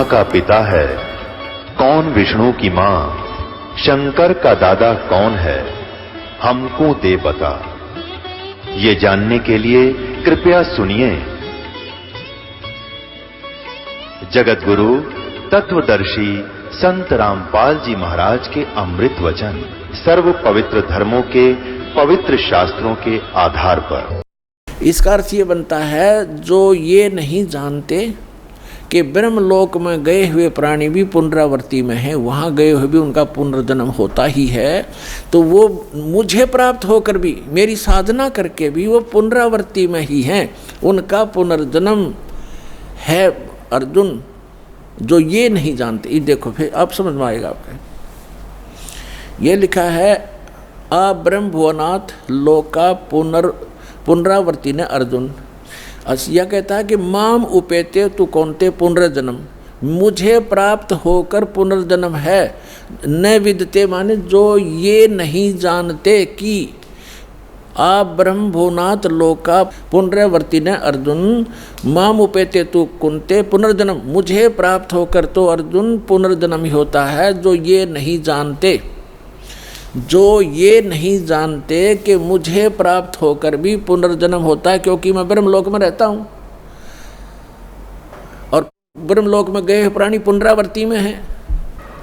ब्रह्मा का पिता है, कौन विष्णु की मां, शंकर का दादा कौन है, हमको दे बता। ये जानने के लिए कृपया सुनिए। जगत गुरु तत्वदर्शी संत रामपाल जी महाराज के अमृत वचन सर्व पवित्र धर्मों के पवित्र शास्त्रों के आधार पर। इसका अर्थ ये बनता है, जो ये नहीं जानते कि ब्रह्मलोक में गए हुए प्राणी भी पुनरावृत्ति में है, वहाँ गए हुए भी उनका पुनर्जन्म होता ही है, तो वो मुझे प्राप्त होकर भी, मेरी साधना करके भी वो पुनरावृत्ति में ही हैं, उनका पुनर्जन्म है अर्जुन। जो ये नहीं जानते, ये देखो फिर आप समझ में आएगा आपका। ये लिखा है अब्रह्म भुवनाथ लोका पुनरावृत्ति ने अर्जुन। यह कहता है कि माम उपेते तू कौनते पुनर्जन्म, मुझे प्राप्त होकर पुनर्जन्म है। न विदते माने जो ये नहीं जानते कि आ ब्रह्म भुवनाथ लोका पुनरावर्ती ने अर्जुन माम उपेते तू कुंते पुनर्जन्म, मुझे प्राप्त होकर तो अर्जुन पुनर्जन्म ही होता है। जो ये नहीं जानते, जो ये नहीं जानते कि मुझे प्राप्त होकर भी पुनर्जन्म होता है, क्योंकि मैं ब्रह्मलोक में रहता हूँ और ब्रह्मलोक में गए प्राणी पुनरावृत्ति में हैं,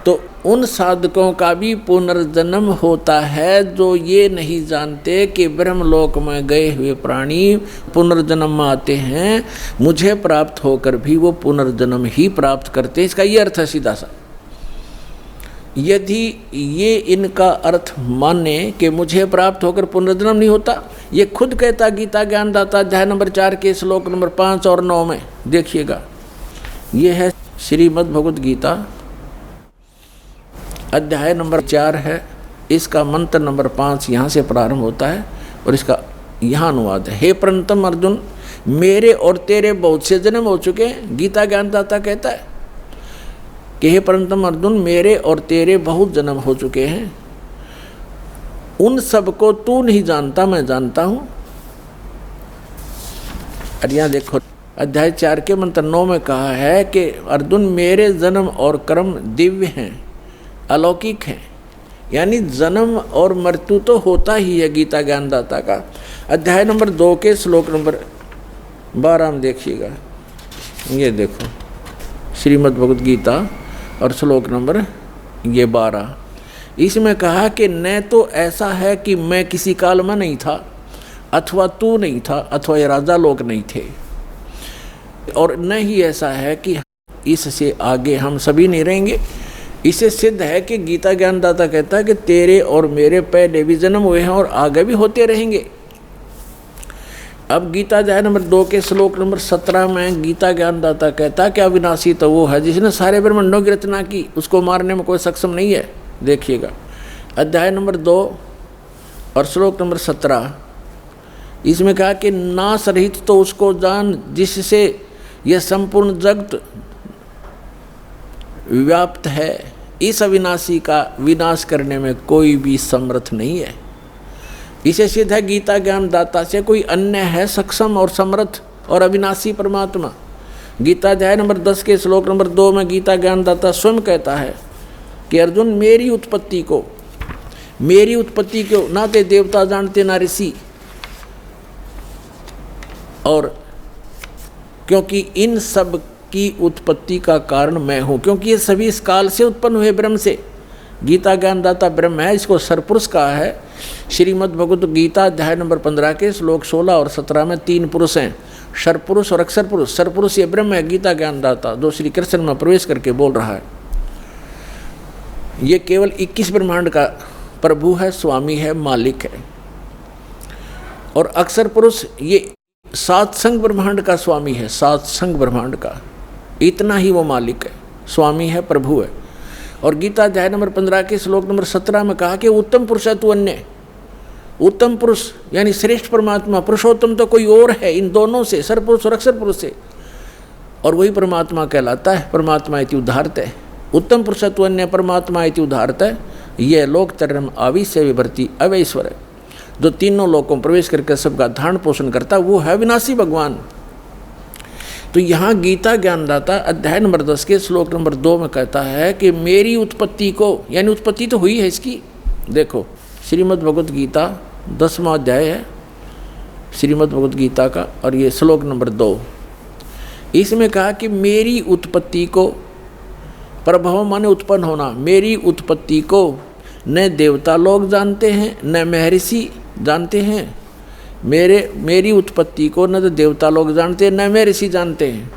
तो उन साधकों का भी पुनर्जन्म होता है। जो ये नहीं जानते कि ब्रह्मलोक में गए हुए प्राणी पुनर्जन्म में आते हैं, मुझे प्राप्त होकर भी वो पुनर्जन्म ही प्राप्त करते हैं। इसका ये अर्थ है सीधा सा। यदि ये इनका अर्थ माने कि मुझे प्राप्त होकर पुनर्जन्म नहीं होता, ये खुद कहता गीता ज्ञानदाता अध्याय नंबर 4 के श्लोक नंबर 5 और 9 में देखिएगा। ये है श्रीमद् भगवद गीता अध्याय नंबर 4 है, इसका मंत्र नंबर 5 यहाँ से प्रारंभ होता है और इसका यहाँ अनुवाद है। हे प्रणतम अर्जुन, मेरे और तेरे बहुत से जन्म हो चुके हैं। गीता ज्ञानदाता कहता है कि हे परंतम अर्जुन, मेरे और तेरे बहुत जन्म हो चुके हैं, उन सब को तू नहीं जानता, मैं जानता हूँ। और यहाँ देखो अध्याय 4 के मंत्र 9 में कहा है कि अर्जुन मेरे जन्म और कर्म दिव्य हैं, अलौकिक हैं। यानी जन्म और मृत्यु तो होता ही है गीता ज्ञानदाता का। अध्याय नंबर 2 के श्लोक नंबर 12 में देखिएगा। ये देखो श्रीमद् भगवद गीता और श्लोक नंबर ये 12, इसमें कहा कि न तो ऐसा है कि मैं किसी काल में नहीं था, अथवा तू नहीं था, अथवा ये राजा लोग नहीं थे, और न ही ऐसा है कि इससे आगे हम सभी नहीं रहेंगे। इसे सिद्ध है कि गीता ज्ञानदाता कहता है कि तेरे और मेरे पहले भी जन्म हुए हैं और आगे भी होते रहेंगे। अब गीता अध्याय नंबर 2 के श्लोक नंबर 17 में गीता ज्ञानदाता कहता है कि अविनाशी तो वो है जिसने सारे ब्रह्मांडों की रचना की, उसको मारने में कोई सक्षम नहीं है। देखिएगा अध्याय नंबर 2 और श्लोक नंबर 17, इसमें कहा कि नाश रहित तो उसको जान जिससे यह संपूर्ण जगत व्याप्त है। इस अविनाशी का विनाश करने में कोई भी समर्थ नहीं है। इसे सिद्ध है गीता ज्ञानदाता से कोई अन्य है सक्षम और समर्थ और अविनाशी परमात्मा। गीता अध्याय नंबर 10 के श्लोक नंबर 2 में गीता ज्ञानदाता स्वयं कहता है कि अर्जुन मेरी उत्पत्ति को ना ते देवता जानते ना ऋषि, और क्योंकि इन सब की उत्पत्ति का कारण मैं हूँ, क्योंकि ये सभी इस काल से उत्पन्न हुए ब्रह्म से। गीता ज्ञानदाता ब्रह्म है, इसको सरपुरुष कहा है। श्रीमद् भगवद गीता अध्याय नंबर 15 के श्लोक 16 और 17 में 3 पुरुष हैं, सरपुरुष और अक्षर पुरुष। सरपुरुष ये ब्रह्म है गीता ज्ञानदाता, जो श्री कृष्ण में प्रवेश करके बोल रहा है। ये केवल 21 ब्रह्मांड का प्रभु है, स्वामी है, मालिक है। और अक्षर पुरुष ये 7 संग ब्रह्मांड का स्वामी है, 7 संग ब्रह्मांड का, इतना ही वो मालिक है, स्वामी है, प्रभु है। और गीता अध्याय नंबर 15 के श्लोक नंबर 17 में कहा कि उत्तम पुरुष है तू अन्य। उत्तम पुरुष यानी श्रेष्ठ परमात्मा, पुरुषोत्तम तो कोई और है इन दोनों से, सरपुरुष और अक्षर पुरुष से, और वही परमात्मा कहलाता है। परमात्मा इति उदाहरत है, उत्तम पुरुष तू अन्य परमात्मा इति उदाहरत है। यह लोक तरम आविश्य विभर्ति अवैश्वर है, जो तीनों लोकों में प्रवेश करके सबका धारण पोषण करता, वो है विनाशी भगवान। तो यहाँ गीता ज्ञानदाता अध्याय नंबर 10 के श्लोक नंबर 2 में कहता है कि मेरी उत्पत्ति को, यानी उत्पत्ति तो हुई है इसकी। देखो श्रीमद् भगवत गीता 10वां अध्याय है श्रीमद् भगवत गीता का, और ये श्लोक नंबर 2, इसमें कहा कि मेरी उत्पत्ति को, प्रभव माने उत्पन्न होना, मेरी उत्पत्ति को न देवता लोग जानते हैं न महर्षि जानते हैं। मेरी उत्पत्ति को न तो देवता लोग जानते हैं न महर्षि जानते हैं,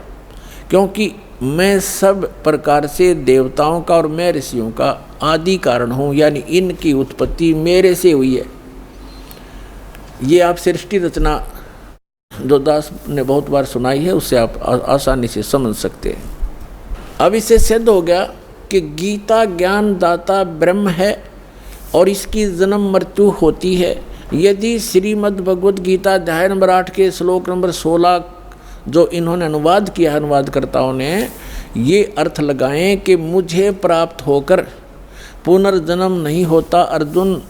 क्योंकि मैं सब प्रकार से देवताओं का और महर्षियों का आदि कारण हूँ, यानी इनकी उत्पत्ति मेरे से हुई है। ये आप सृष्टि रचना जो दास ने बहुत बार सुनाई है, उससे आप आसानी से समझ सकते हैं। अब इससे सिद्ध हो गया कि गीता ज्ञान दाता ब्रह्म है और इसकी जन्म मृत्यु होती है। यदि श्रीमद् भगवत गीता अध्याय नंबर 8 के श्लोक नंबर 16 जो इन्होंने अनुवाद किया, अनुवादकर्ताओं ने ये अर्थ लगाएं कि मुझे प्राप्त होकर पुनर्जन्म नहीं होता अर्जुन,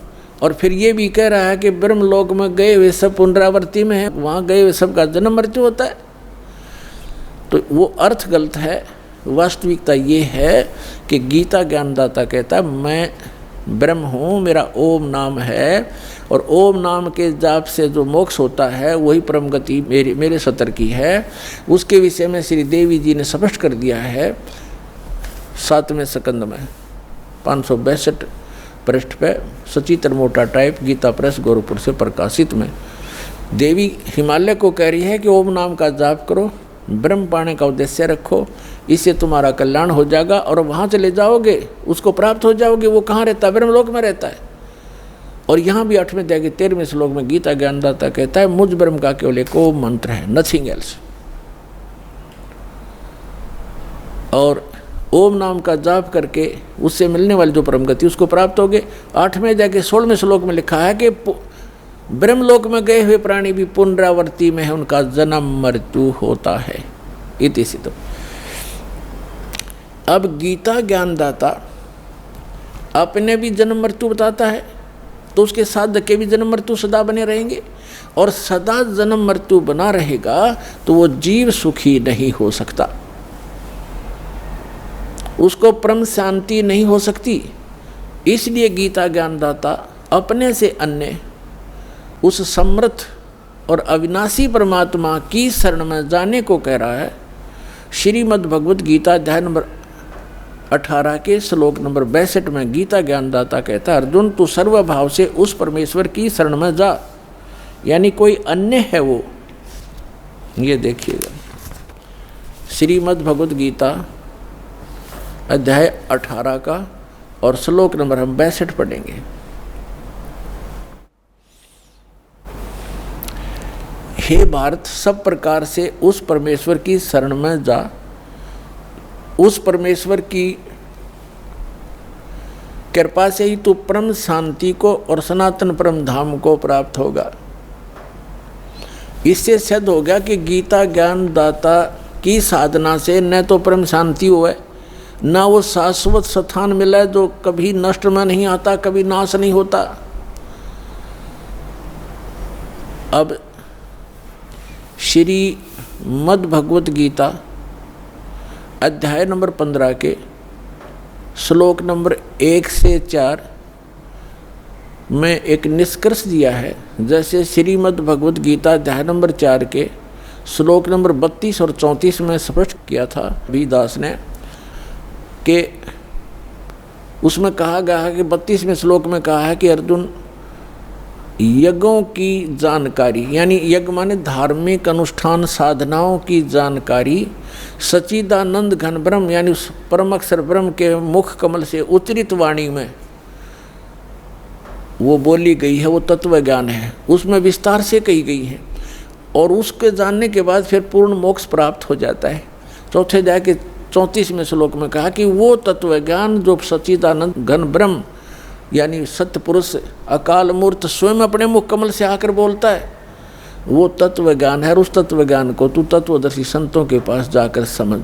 और फिर ये भी कह रहा है कि ब्रह्मलोक में गए हुए सब पुनरावृत्ति में है, वहाँ गए हुए सब का जन्म मृत्यु होता है, तो वो अर्थ गलत है। वास्तविकता ये है कि गीता ज्ञानदाता कहता है मैं ब्रह्म हूँ, मेरा ओम नाम है, और ओम नाम के जाप से जो मोक्ष होता है वही परम गति मेरे सतर की है। उसके विषय में श्री देवी जी ने स्पष्ट कर दिया है 7वें स्कंद में 562 पृष्ठ पे, सचित्र मोटा टाइप, गीता प्रेस गोरखपुर से प्रकाशित में। देवी हिमालय को कह रही है कि ओम नाम का जाप करो, ब्रह्म पाने का उद्देश्य रखो, इससे तुम्हारा कल्याण हो जाएगा और वहाँ चले जाओगे, उसको प्राप्त हो जाओगे। वो कहाँ रहता है? ब्रह्मलोक में रहता है। और यहाँ भी 8वें अध्याय के 13वें श्लोक में गीता ज्ञानदाता कहता है मुझ ब्रह्म का केवल एक ओम मंत्र है, नथिंग एल्स। और ओम नाम का जाप करके उससे मिलने वाली जो परम गति उसको प्राप्त होगे। 8वें अध्याय के 16वें श्लोक में लिखा है कि ब्रह्मलोक में गए हुए प्राणी भी पुनरावृत्ति में है, उनका जन्म मृत्यु होता है। इति सिद्धो। अब गीता ज्ञानदाता अपने भी जन्म मृत्यु बताता है, तो उसके साथ के भी जन्म मृत्यु सदा बने रहेंगे, और सदा जन्म मृत्यु बना रहेगा तो वो जीव सुखी नहीं हो सकता, उसको परम शांति नहीं हो सकती। इसलिए गीता ज्ञानदाता अपने से अन्य उस समर्थ और अविनाशी परमात्मा की शरण में जाने को कह रहा है। श्रीमद् भगवत गीता अध्याय नंबर 18 के श्लोक नंबर 62 में गीता ज्ञानदाता कहता है अर्जुन तू सर्वभाव से उस परमेश्वर की शरण में जा, यानी कोई अन्य है वो। ये देखिएगा श्रीमद् भगवत गीता अध्याय 18 का और श्लोक नंबर हम 62 पढ़ेंगे। हे भारत, सब प्रकार से उस परमेश्वर की शरण में जा, उस परमेश्वर की कृपा से ही तू परम शांति को और सनातन परम धाम को प्राप्त होगा। इससे सिद्ध हो गया कि गीता ज्ञान दाता की साधना से न तो परम शांति हुआ, न वो शाश्वत स्थान मिला जो कभी नष्ट में नहीं आता, कभी नाश नहीं होता। अब श्री मद् भगवत गीता अध्याय नंबर 15 के श्लोक नंबर 1 से 4 में एक निष्कर्ष दिया है। जैसे श्रीमद् भगवत गीता अध्याय नंबर 4 के श्लोक नंबर 32 और 34 में स्पष्ट किया था दास ने कि उसमें कहा गया है कि 32वें श्लोक में कहा है कि अर्जुन यज्ञों की जानकारी, यानी यज्ञ माने धार्मिक अनुष्ठान साधनाओं की जानकारी सच्चिदानंद घन ब्रह्म यानी उस परम अक्षर ब्रह्म के मुख कमल से उच्चरित वाणी में वो बोली गई है, वो तत्व ज्ञान है, उसमें विस्तार से कही गई है। और उसके जानने के बाद फिर पूर्ण मोक्ष प्राप्त हो जाता है। चौथे अध्याय के 34वें श्लोक में कहा कि वो तत्व ज्ञान जो सच्चिदानंद घन ब्रह्म यानी सत्य पुरुष अकाल मूर्त स्वयं अपने मुख कमल से आकर बोलता है, वो तत्व ज्ञान है। और उस तत्व ज्ञान को तू तत्वदर्शी संतों के पास जाकर समझ,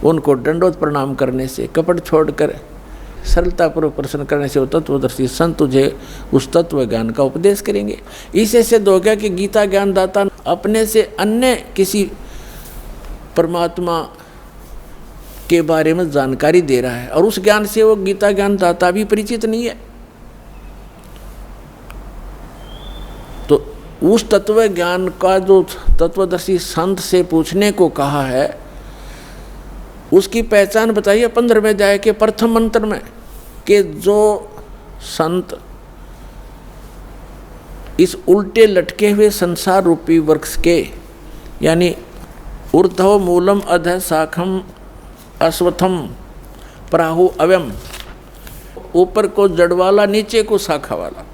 उनको दंडोत प्रणाम करने से, कपट छोड़कर सरलतापूर्वक प्रश्न करने से वो तत्वदर्शी संत तुझे उस तत्व ज्ञान का उपदेश करेंगे। इससे सिद्ध हो गया कि गीता ज्ञानदाता अपने से अन्य किसी परमात्मा के बारे में जानकारी दे रहा है, और उस ज्ञान से वो गीता ज्ञान दाता भी परिचित नहीं है। तो उस तत्व ज्ञान का जो तत्वदर्शी संत से पूछने को कहा है, उसकी पहचान बताइए 15वें अध्याय के प्रथम मंत्र में, कि जो संत इस उल्टे लटके हुए संसार रूपी वृक्ष के, यानी ऊर्ध्व मूलम अधः शाखम अश्वत्थम प्राहु अव्यम, ऊपर को जड़ वाला नीचे को शाखा वाला,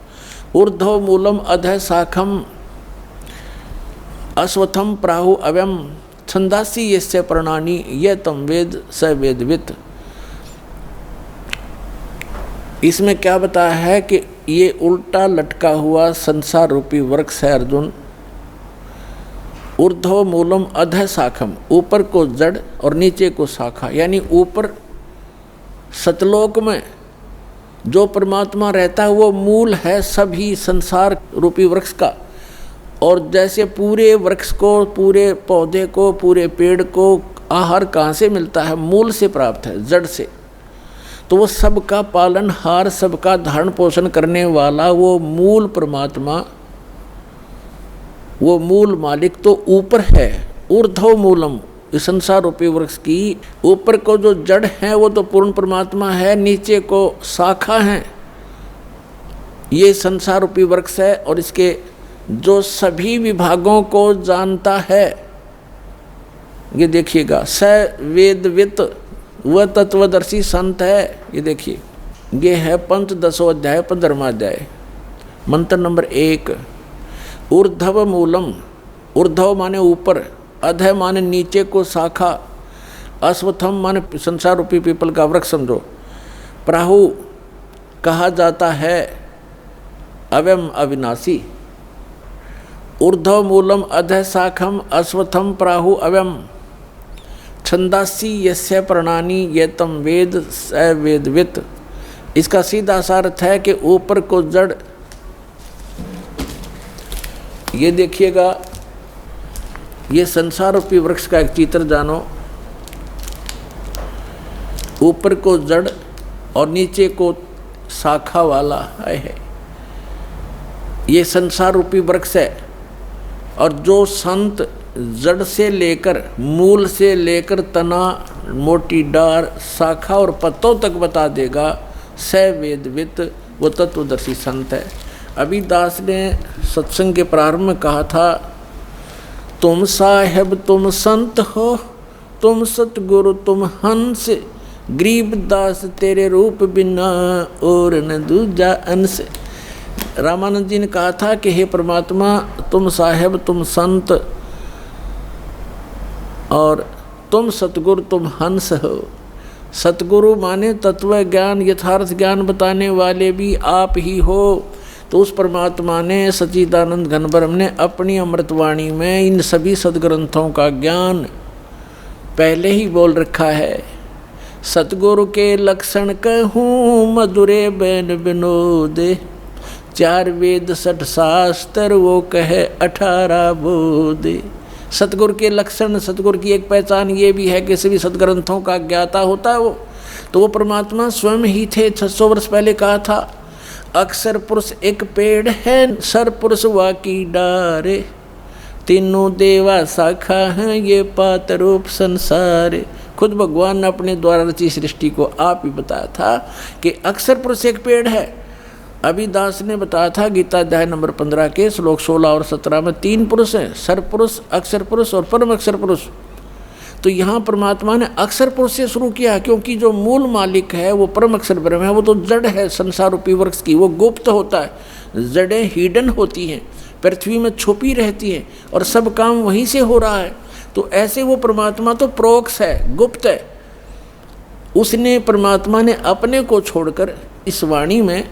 ऊर्ध्व मूलम अधः शाखम अश्वत्थम प्राहु अव्यम छंदासी यस्य प्रणानी ये तम वेद स वेदवित। इसमें क्या बताया है कि ये उल्टा लटका हुआ संसार रूपी वृक्ष है अर्जुन, ऊर्ध्व मूलम अधः शाखम, ऊपर को जड़ और नीचे को शाखा, यानी ऊपर सतलोक में जो परमात्मा रहता है वो मूल है सभी संसार रूपी वृक्ष का। और जैसे पूरे वृक्ष को, पूरे पौधे को, पूरे पेड़ को आहार कहाँ से मिलता है? मूल से प्राप्त है, जड़ से। तो वो सबका पालनहार, सबका धारण पोषण करने वाला वो मूल परमात्मा, वो मूल मालिक तो ऊपर है। ऊर्ध्व मूलम, इस संसार रूपी वृक्ष की ऊपर को जो जड़ है वो तो पूर्ण परमात्मा है, नीचे को शाखा है, ये संसार रूपी वृक्ष है। और इसके जो सभी विभागों को जानता है, ये देखिएगा, स वेदवित, वह तत्वदर्शी संत है। ये देखिए, ये है पंचदशो अध्याय 15वां अध्याय, मंत्र नंबर 1। ऊर्ध्व मूलम, ऊर्ध्व माने ऊपर, अधः माने नीचे को शाखा, अश्वत्थम माने संसार रूपी पीपल का वृक्ष समझो, प्राहु कहा जाता है अव्यम अविनाशी। ऊर्ध्व मूलम अधः शाखम अश्वत्थम प्राहु अव्यम छंदासी यस्य प्रणानी ये तम वेद स वेदवित। इसका सीधा सा अर्थ है कि ऊपर को जड़, ये देखिएगा, ये संसार रूपी वृक्ष का एक चित्र जानो, ऊपर को जड़ और नीचे को शाखा वाला है, ये संसार रूपी वृक्ष है। और जो संत जड़ से लेकर, मूल से लेकर तना, मोटी डार, शाखा और पत्तों तक बता देगा, स वेदवित, वो तत्वदर्शी संत है। अभी दास ने सत्संग के प्रारंभ में कहा था, तुम साहेब तुम संत हो, तुम सतगुरु तुम हंस, गरीब दास तेरे रूप बिना और न दूजा अंश। रामानंद जी ने कहा था कि हे परमात्मा, तुम साहेब तुम संत और तुम सतगुरु तुम हंस हो। सतगुरु माने तत्व ज्ञान, यथार्थ ज्ञान बताने वाले भी आप ही हो। तो उस परमात्मा ने, सच्चिदानंद घन ब्रह्म ने अपनी अमृतवाणी में इन सभी सदग्रंथों का ज्ञान पहले ही बोल रखा है। सतगुरु के लक्षण कहूँ मधुरे बैन विनोद, 4 वेद 60 शास्त्र वो कहे 18 बोध। सतगुरु के लक्षण, सतगुरु की एक पहचान ये भी है कि सभी सदग्रंथों का ज्ञाता होता है वो। तो वो परमात्मा स्वयं ही थे। 600 वर्ष पहले कहा था, अक्षर पुरुष एक पेड़ है, सर पुरुष वाकी डारे, तीनों देवा शाखा हैं ये पात रूप संसार। खुद भगवान ने अपने द्वारा रची सृष्टि को आप ही बताया था कि अक्षर पुरुष एक पेड़ है। अभी दास ने बताया था गीता अध्याय नंबर 15 के श्लोक 16 और 17 में 3 पुरुष हैं, सर पुरुष, अक्षर पुरुष और परम अक्षर पुरुष। तो यहाँ परमात्मा ने अक्षर पुरुष से शुरू किया, क्योंकि जो मूल मालिक है वो परम अक्षर ब्रह्म है। वो तो जड़ है संसार रूपी वृक्ष की, वो गुप्त होता है। जड़ें हिडन होती हैं, पृथ्वी में छुपी रहती हैं और सब काम वहीं से हो रहा है। तो ऐसे वो परमात्मा तो प्रोक्ष है, गुप्त है। उसने, परमात्मा ने अपने को छोड़कर इस वाणी में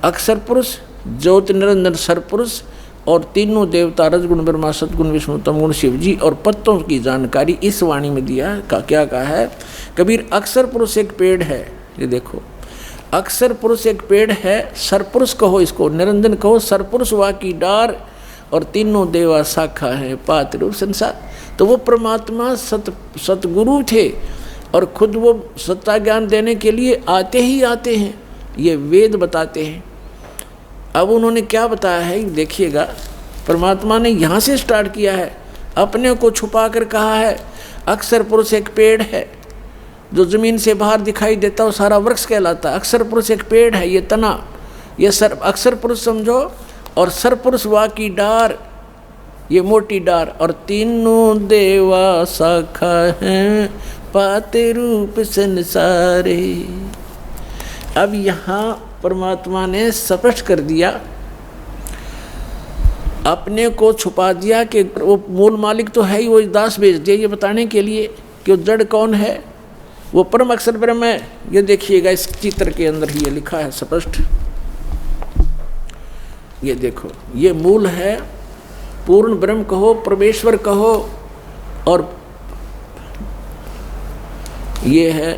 अक्षर पुरुष, ज्योति निरंजन सर पुरुष और तीनों देवता रजगुण ब्रह्मा सतगुण विष्णु तमगुण शिव जी और पत्तों की जानकारी इस वाणी में दिया। क्या कहा है कबीर? अक्षर पुरुष एक पेड़ है। ये देखो, अक्षर पुरुष एक पेड़ है, सर पुरुष कहो इसको, निरंजन कहो, सर पुरुष वा की डार और तीनों देवा शाखा है पात रूप संसार। तो वो परमात्मा सतगुरु थे और खुद वो सत्ता ज्ञान देने के लिए आते ही आते हैं, ये वेद बताते हैं। अब उन्होंने क्या बताया है देखिएगा, परमात्मा ने यहाँ से स्टार्ट किया है, अपने को छुपा कर कहा है अक्षर पुरुष एक पेड़ है, जो ज़मीन से बाहर दिखाई देता है वो सारा वृक्ष कहलाता है। अक्षर पुरुष एक पेड़ है, ये तना, ये अक्षर पुरुष समझो, और सरपुरुष वा की डार, ये मोटी डार, और तीनों देवा शाखा हैं पाते रूप संसारे। अब यहाँ परमात्मा ने स्पष्ट कर दिया, अपने को छुपा दिया कि वो मूल मालिक तो है ही, वो दास भेज दिया ये बताने के लिए कि वो जड़ कौन है, वो परम अक्षर ब्रह्म है। ये देखिएगा इस चित्र के अंदर ही ये लिखा है स्पष्ट, ये देखो, ये मूल है, पूर्ण ब्रह्म कहो, परमेश्वर कहो, और ये है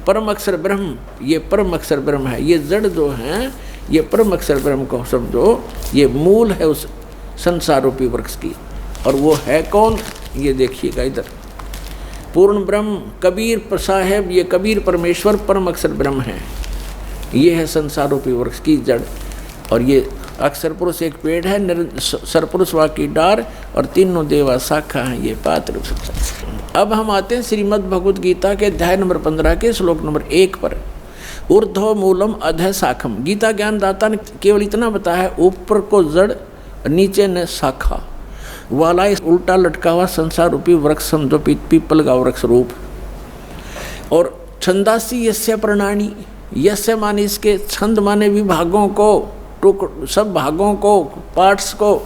परम अक्षर ब्रह्म, ये परम अक्षर ब्रह्म है। ये जड़ जो हैं ये परम अक्षर ब्रह्म को समझो, ये मूल है उस संसार रूपी वृक्ष की। और वो है कौन, ये देखिएगा इधर, पूर्ण ब्रह्म कबीर साहेब, ये कबीर परमेश्वर परम अक्षर ब्रह्म है, ये है संसार रूपी वृक्ष की जड़। और ये अक्षर पुरुष एक पेड़ है, सरपुरुष वा की डार, और तीनों देवा शाखा हैं, ये पात्र। अब हम आते हैं श्रीमद् भगवद गीता के अध्याय नंबर 15 के श्लोक नंबर 1 पर। ऊर्ध्व मूलम अधः शाखम। गीता ज्ञान दाता ने केवल इतना बताया है, ऊपर को जड़, नीचे ने शाखा वाला इस उल्टा लटका हुआ संसार रूपी वृक्ष समझो, पीपल का वृक्ष रूप। और छंदासी यस्य प्रणानी, यस्य माने इसके, छंद माने विभागों को, सब भागों को, पार्ट्स को,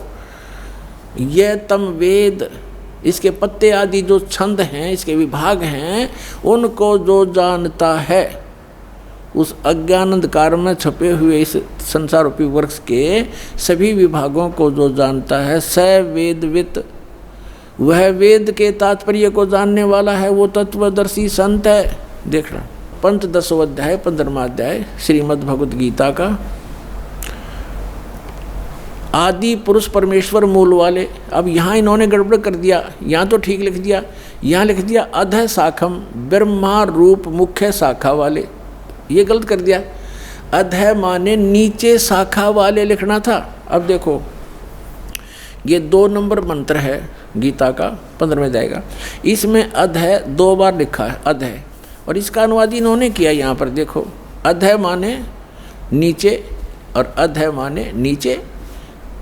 यह तम वेद, इसके पत्ते आदि जो छंद हैं, इसके विभाग हैं, उनको जो जानता है, उस अज्ञान अंधकार में छपे हुए इस संसार रूपी वृक्ष के सभी विभागों को जो जानता है, स वेदवित, वह वेद के तात्पर्य को जानने वाला है, वो तत्वदर्शी संत है। देखना पंचदशों अध्याय 15वां अध्याय श्रीमद् भगवद गीता का, आदि पुरुष परमेश्वर मूल वाले। अब यहाँ इन्होंने गड़बड़ कर दिया, यहाँ तो ठीक लिख दिया, यहाँ लिख दिया अधः शाखम, ब्रह्मा रूप मुख्य शाखा वाले, ये गलत कर दिया। अधः माने नीचे शाखा वाले लिखना था। अब देखो ये 2 नंबर मंत्र है गीता का 15वें अध्याय का, इसमें अधः 2 बार लिखा है अधः, और इसका अनुवाद इन्होंने किया यहाँ पर देखो, अधः माने नीचे और अधः माने नीचे,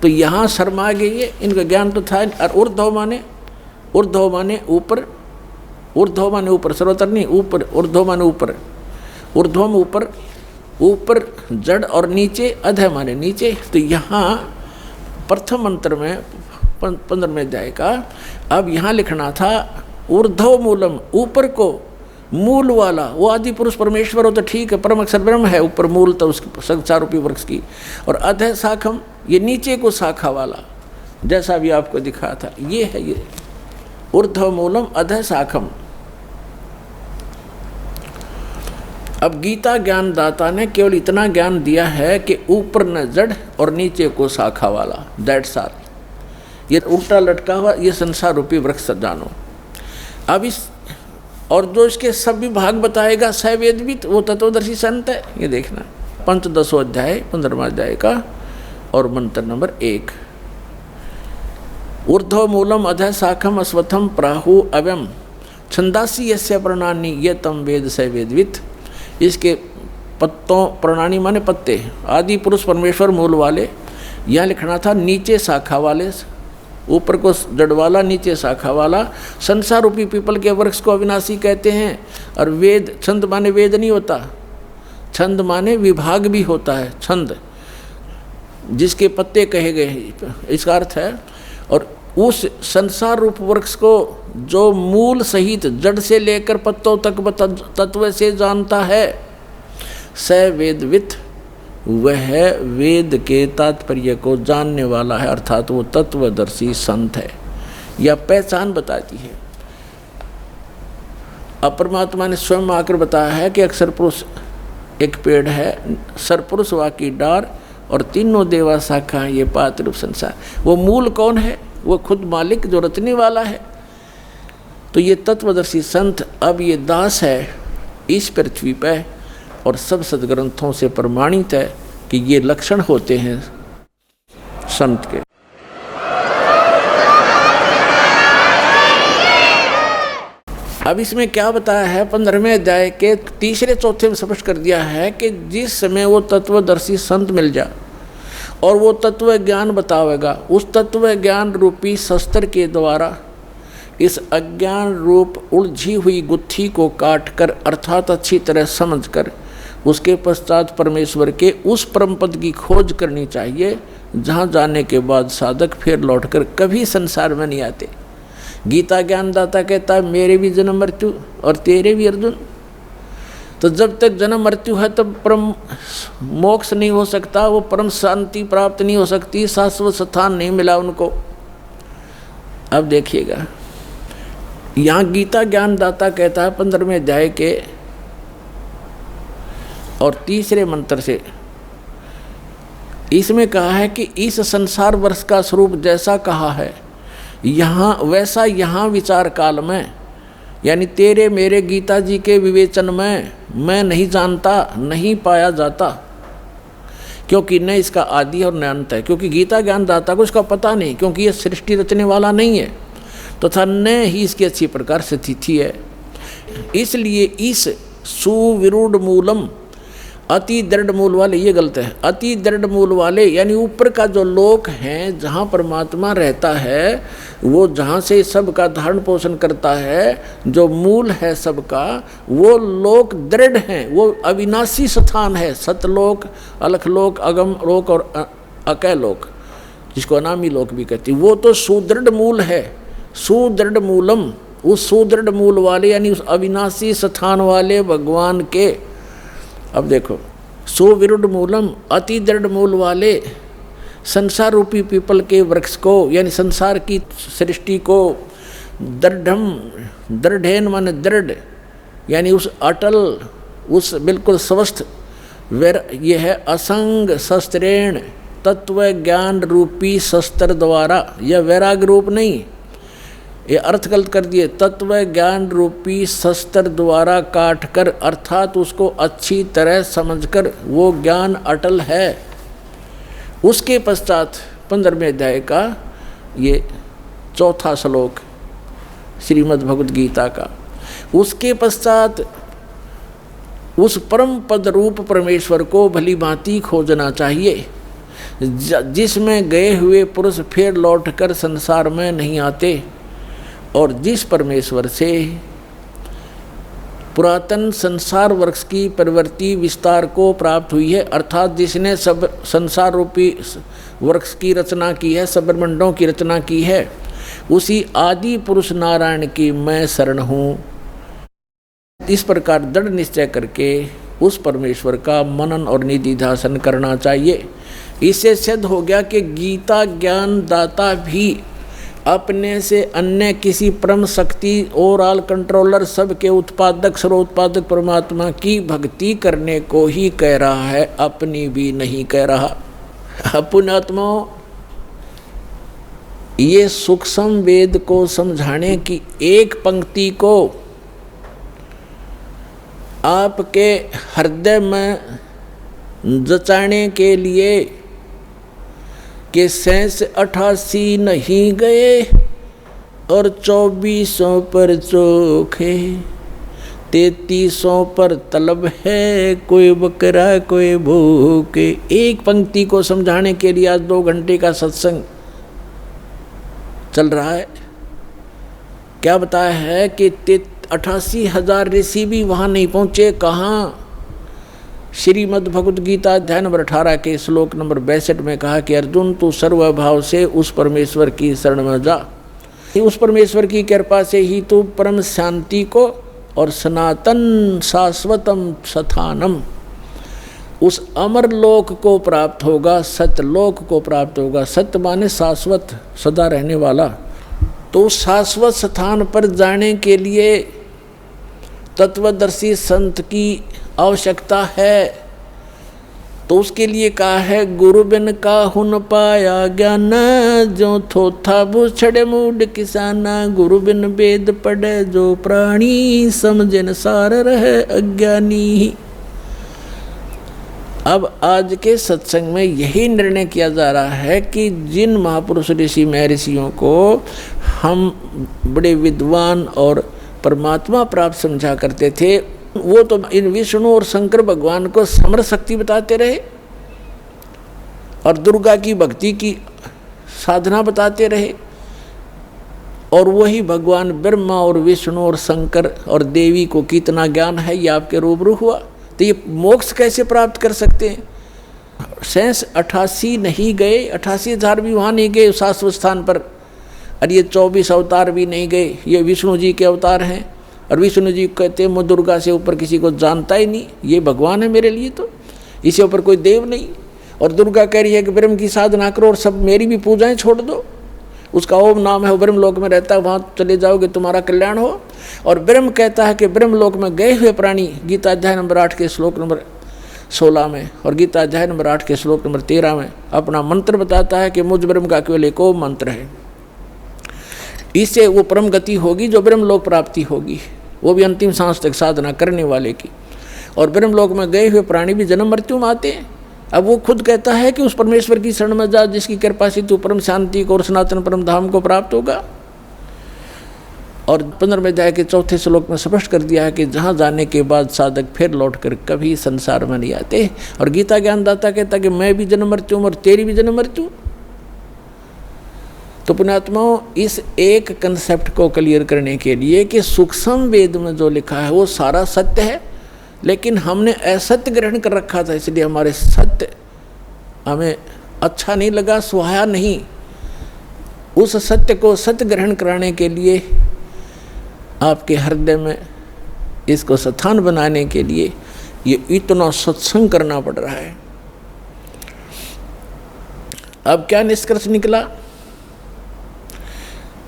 तो यहाँ शर्मा गई है, इनका ज्ञान तो था। और ऊर्ध्व माने ऊपर, ऊर्ध्व माने ऊपर, सर्वतर नहीं, ऊपर, ऊर्ध्व माने ऊपर, ऊर्ध्वम ऊपर, ऊपर जड़, और नीचे अधः माने नीचे। तो यहाँ प्रथम मंत्र में 15वें अध्याय का अब यहाँ लिखना था ऊर्ध्व मूलम, ऊपर को मूल वाला, वो आदि पुरुष परमेश्वर हो तो ठीक है, परम अक्षर ब्रह्म है, ऊपर मूल तो उसकी संसार रूपी वृक्ष की। और अधः शाखम, ये नीचे को शाखा वाला, जैसा भी आपको दिखा था, ये है ये ऊर्ध्व मूलम अधः शाखम। अब गीता ज्ञान दाता ने केवल इतना ज्ञान दिया है कि ऊपर न जड़ और नीचे को शाखा वाला, दैट्स ऑल। ये उल्टा लटका हुआ ये संसार रूपी वृक्ष जानो। अब इस और जो इसके सब विभाग बताएगा सवेदवित, वो तत्वदर्शी संत है। ये देखना पंचदशों अध्याय 15वां अध्याय का और मंत्र नंबर 1। ऊर्ध्व मूलम अधः शाखम अश्वत्थम प्राहु अव्यम छंदासी यस्य प्रणानी ये तम वेद सवेदवित। इसके पत्तों, प्रणानी माने पत्ते, आदि पुरुष परमेश्वर मूल वाले, यहाँ लिखना था नीचे शाखा वाले, ऊपर को जड़ वाला, नीचे शाखा वाला। संसार रूपी पीपल के वृक्ष को अविनाशी कहते हैं। और वेद, छंद माने वेद नहीं होता, छंद माने विभाग भी होता है, छंद जिसके पत्ते कहे गए, इसका अर्थ है। और उस संसार रूप वृक्ष को जो मूल सहित जड़ से लेकर पत्तों तक तत्व से जानता है, स वेदवित, वह वेद के तात्पर्य को जानने वाला है, अर्थात वो तत्वदर्शी संत है। यह पहचान बताती है। अब परमात्मा ने स्वयं आकर बताया है कि अक्षर पुरुष एक पेड़ है, सरपुरुष वा की डार, और तीनों देवा शाखा ये पात्र रूप संसार। वो मूल कौन है? वो खुद मालिक जो रचने वाला है। तो ये तत्वदर्शी संत अब ये दास है इस पृथ्वी पे, और सब सदग्रंथों से प्रमाणित है कि ये लक्षण होते हैं संत के। अब इसमें क्या बताया है 15वें अध्याय के 3-4 में स्पष्ट कर दिया है कि जिस समय वो तत्वदर्शी संत मिल जाए और वो तत्व ज्ञान बतावेगा, उस तत्व ज्ञान रूपी शस्त्र के द्वारा इस अज्ञान रूप उलझी हुई गुत्थी को काट कर अर्थात अच्छी तरह समझ कर उसके पश्चात परमेश्वर के उस परम पद की खोज करनी चाहिए, जहाँ जाने के बाद साधक फिर लौटकर कभी संसार में नहीं आते। गीता ज्ञानदाता कहता है मेरे भी जन्म मृत्यु और तेरे भी अर्जुन। तो जब तक जन्म मृत्यु है तब परम मोक्ष नहीं हो सकता, वो परम शांति प्राप्त नहीं हो सकती, शाश्वत स्थान नहीं मिला उनको। अब देखिएगा यहाँ गीता ज्ञानदाता कहता है 15वें अध्याय के और 3 मंत्र से, इसमें कहा है कि इस संसार वर्ष का स्वरूप जैसा कहा है यहाँ वैसा यहाँ विचार काल में, यानी तेरे मेरे गीता जी के विवेचन में मैं नहीं जानता, नहीं पाया जाता, क्योंकि न इसका आदि और न अंत है। क्योंकि गीता ज्ञानदाता को इसका पता नहीं, क्योंकि ये सृष्टि रचने वाला नहीं है, तथा न ही इसकी अच्छी प्रकार से तिथि है। इसलिए इस सुविरूढ़ मूलम, अति दृढ़ मूल वाले, ये गलत है, अति दृढ़ मूल वाले यानी ऊपर का जो लोक है जहाँ परमात्मा रहता है, वो जहाँ से सबका धारण पोषण करता है, जो मूल है सबका, वो लोक दृढ़ हैं, वो अविनाशी स्थान है। सतलोक, अलखलोक, अगम लोक और अकय लोक, जिसको अनामी लोक भी कहती, वो तो सुदृढ़ मूल है। सुदृढ़ मूलम, उस सुदृढ़ मूल वाले यानी उस अविनाशी स्थान वाले भगवान के। अब देखो सुविरूढ़ मूलम, अति दृढ़ मूल वाले संसार रूपी पीपल के वृक्ष को, यानी संसार की सृष्टि को, दृढ़म, दृढ़ेन माने दृढ़, यानी उस अटल, उस बिल्कुल स्वस्थ यह है असंग शस्त्रेण, तत्व ज्ञान रूपी शस्त्र द्वारा, यह वैराग रूप नहीं, ये अर्थ गलत कर दिए, तत्व ज्ञान रूपी शस्त्र द्वारा काट कर अर्थात उसको अच्छी तरह समझकर वो ज्ञान अटल है। उसके पश्चात 15वें अध्याय का ये 4था श्लोक श्रीमद् भगवद गीता का, उसके पश्चात उस परम पद रूप परमेश्वर को भली भांति खोजना चाहिए, जिसमें गए हुए पुरुष फिर लौटकर संसार में नहीं आते, और जिस परमेश्वर से पुरातन संसार वृक्ष की प्रवृत्ति विस्तार को प्राप्त हुई है, अर्थात जिसने सब संसार रूपी वृक्ष की रचना की है, सब ब्रह्मांडों की रचना की है, उसी आदि पुरुष नारायण की मैं शरण हूँ। इस प्रकार दृढ़ निश्चय करके उस परमेश्वर का मनन और निधिध्यासन करना चाहिए। इससे सिद्ध हो गया कि गीता ज्ञान दाता भी अपने से अन्य किसी परम शक्ति ओवरऑल कंट्रोलर सबके उत्पादक सर्वोत्पादक परमात्मा की भक्ति करने को ही कह रहा है, अपनी भी नहीं कह रहा। पुण्यात्मा, ये सूक्ष्म वेद को समझाने की एक पंक्ति को आपके हृदय में जचाने के लिए कि 88 नहीं गए और 2400 पर चोखे, 3300 पर तलब है, कोई बकरा कोई भूखे। एक पंक्ति को समझाने के लिए आज 2 घंटे का सत्संग चल रहा है। क्या बताया है कि 88,000 ऋषि भी वहाँ नहीं पहुँचे। कहाँ? श्रीमद् भगवद गीता अध्याय नंबर 18 के श्लोक नंबर 62 में कहा कि अर्जुन तू सर्वभाव से उस परमेश्वर की शरण में जा, उस परमेश्वर की कृपा से ही तू परम शांति को और सनातन शाश्वतम स्थानम, उस अमर लोक को प्राप्त होगा, सत्यलोक को प्राप्त होगा। सत्य माने शाश्वत, सदा रहने वाला। तो शाश्वत स्थान पर जाने के लिए तत्वदर्शी संत की आवश्यकता है। तो उसके लिए कहा है गुरु बिन काहू न पाया ज्ञान, जो थोथा भूछड़े मूड किसाना, गुरु बिन वेद पढ़े जो प्राणी, समझन सार रहे अज्ञानी। अब आज के सत्संग में यही निर्णय किया जा रहा है कि जिन महापुरुष ऋषि महर्षियों को हम बड़े विद्वान और परमात्मा प्राप्त समझा करते थे, वो तो इन विष्णु और शंकर भगवान को समर शक्ति बताते रहे और दुर्गा की भक्ति की साधना बताते रहे, और वही भगवान ब्रह्मा और विष्णु और शंकर और देवी को कितना ज्ञान है ये आपके रूबरू हुआ। तो ये मोक्ष कैसे प्राप्त कर सकते हैं? शेष 88 नहीं गए, 88,000 भी वहाँ नहीं गए शाश्वत स्थान पर, और ये 24 अवतार भी नहीं गए, ये विष्णु जी के अवतार हैं। और विष्णु जी कहते हैं मैं दुर्गा से ऊपर किसी को जानता ही नहीं, ये भगवान है मेरे लिए, तो इससे ऊपर कोई देव नहीं। और दुर्गा कह रही है कि ब्रह्म की साधना करो और सब मेरी भी पूजाएं छोड़ दो, उसका ओम नाम है, वो ब्रह्म लोक में रहता है, वहाँ चले जाओगे तुम्हारा कल्याण हो। और ब्रह्म कहता है कि ब्रह्म लोक में गए हुए प्राणी, गीता अध्याय नंबर 8 के श्लोक नंबर 16 में और गीता अध्याय नंबर 8 के श्लोक नंबर 13 में अपना मंत्र बताता है कि मुझ ब्रह्म का केवल एक ओम मंत्र है। इससे वो परम गति होगी जो ब्रह्म लोक प्राप्ति होगी, वो भी अंतिम सांस तक साधना करने वाले की। और ब्रह्म लोक में गए हुए प्राणी भी जन्म मृत्यु में आते हैं। अब वो खुद कहता है कि उस परमेश्वर की शरण में जा जिसकी कृपा से तू परम शांति को और सनातन परम धाम को प्राप्त होगा। और 15वें अध्याय के 4थे श्लोक में स्पष्ट कर दिया है कि जहाँ जाने के बाद साधक फिर लौटकर कभी संसार में नहीं आते। और गीता ज्ञानदाता कहता कि मैं भी जन्म मृत्यु और तेरी भी जन्म मृत्यु। तो पुण्यात्माओं, इस एक कंसेप्ट को क्लियर करने के लिए कि सूक्ष्म वेद में जो लिखा है वो सारा सत्य है, लेकिन हमने असत्य ग्रहण कर रखा था, इसलिए हमारे सत्य हमें अच्छा नहीं लगा, सुहाया नहीं। उस सत्य को सत्य ग्रहण कराने के लिए आपके हृदय में इसको स्थान बनाने के लिए ये इतना सत्संग करना पड़ रहा है। अब क्या निष्कर्ष निकला?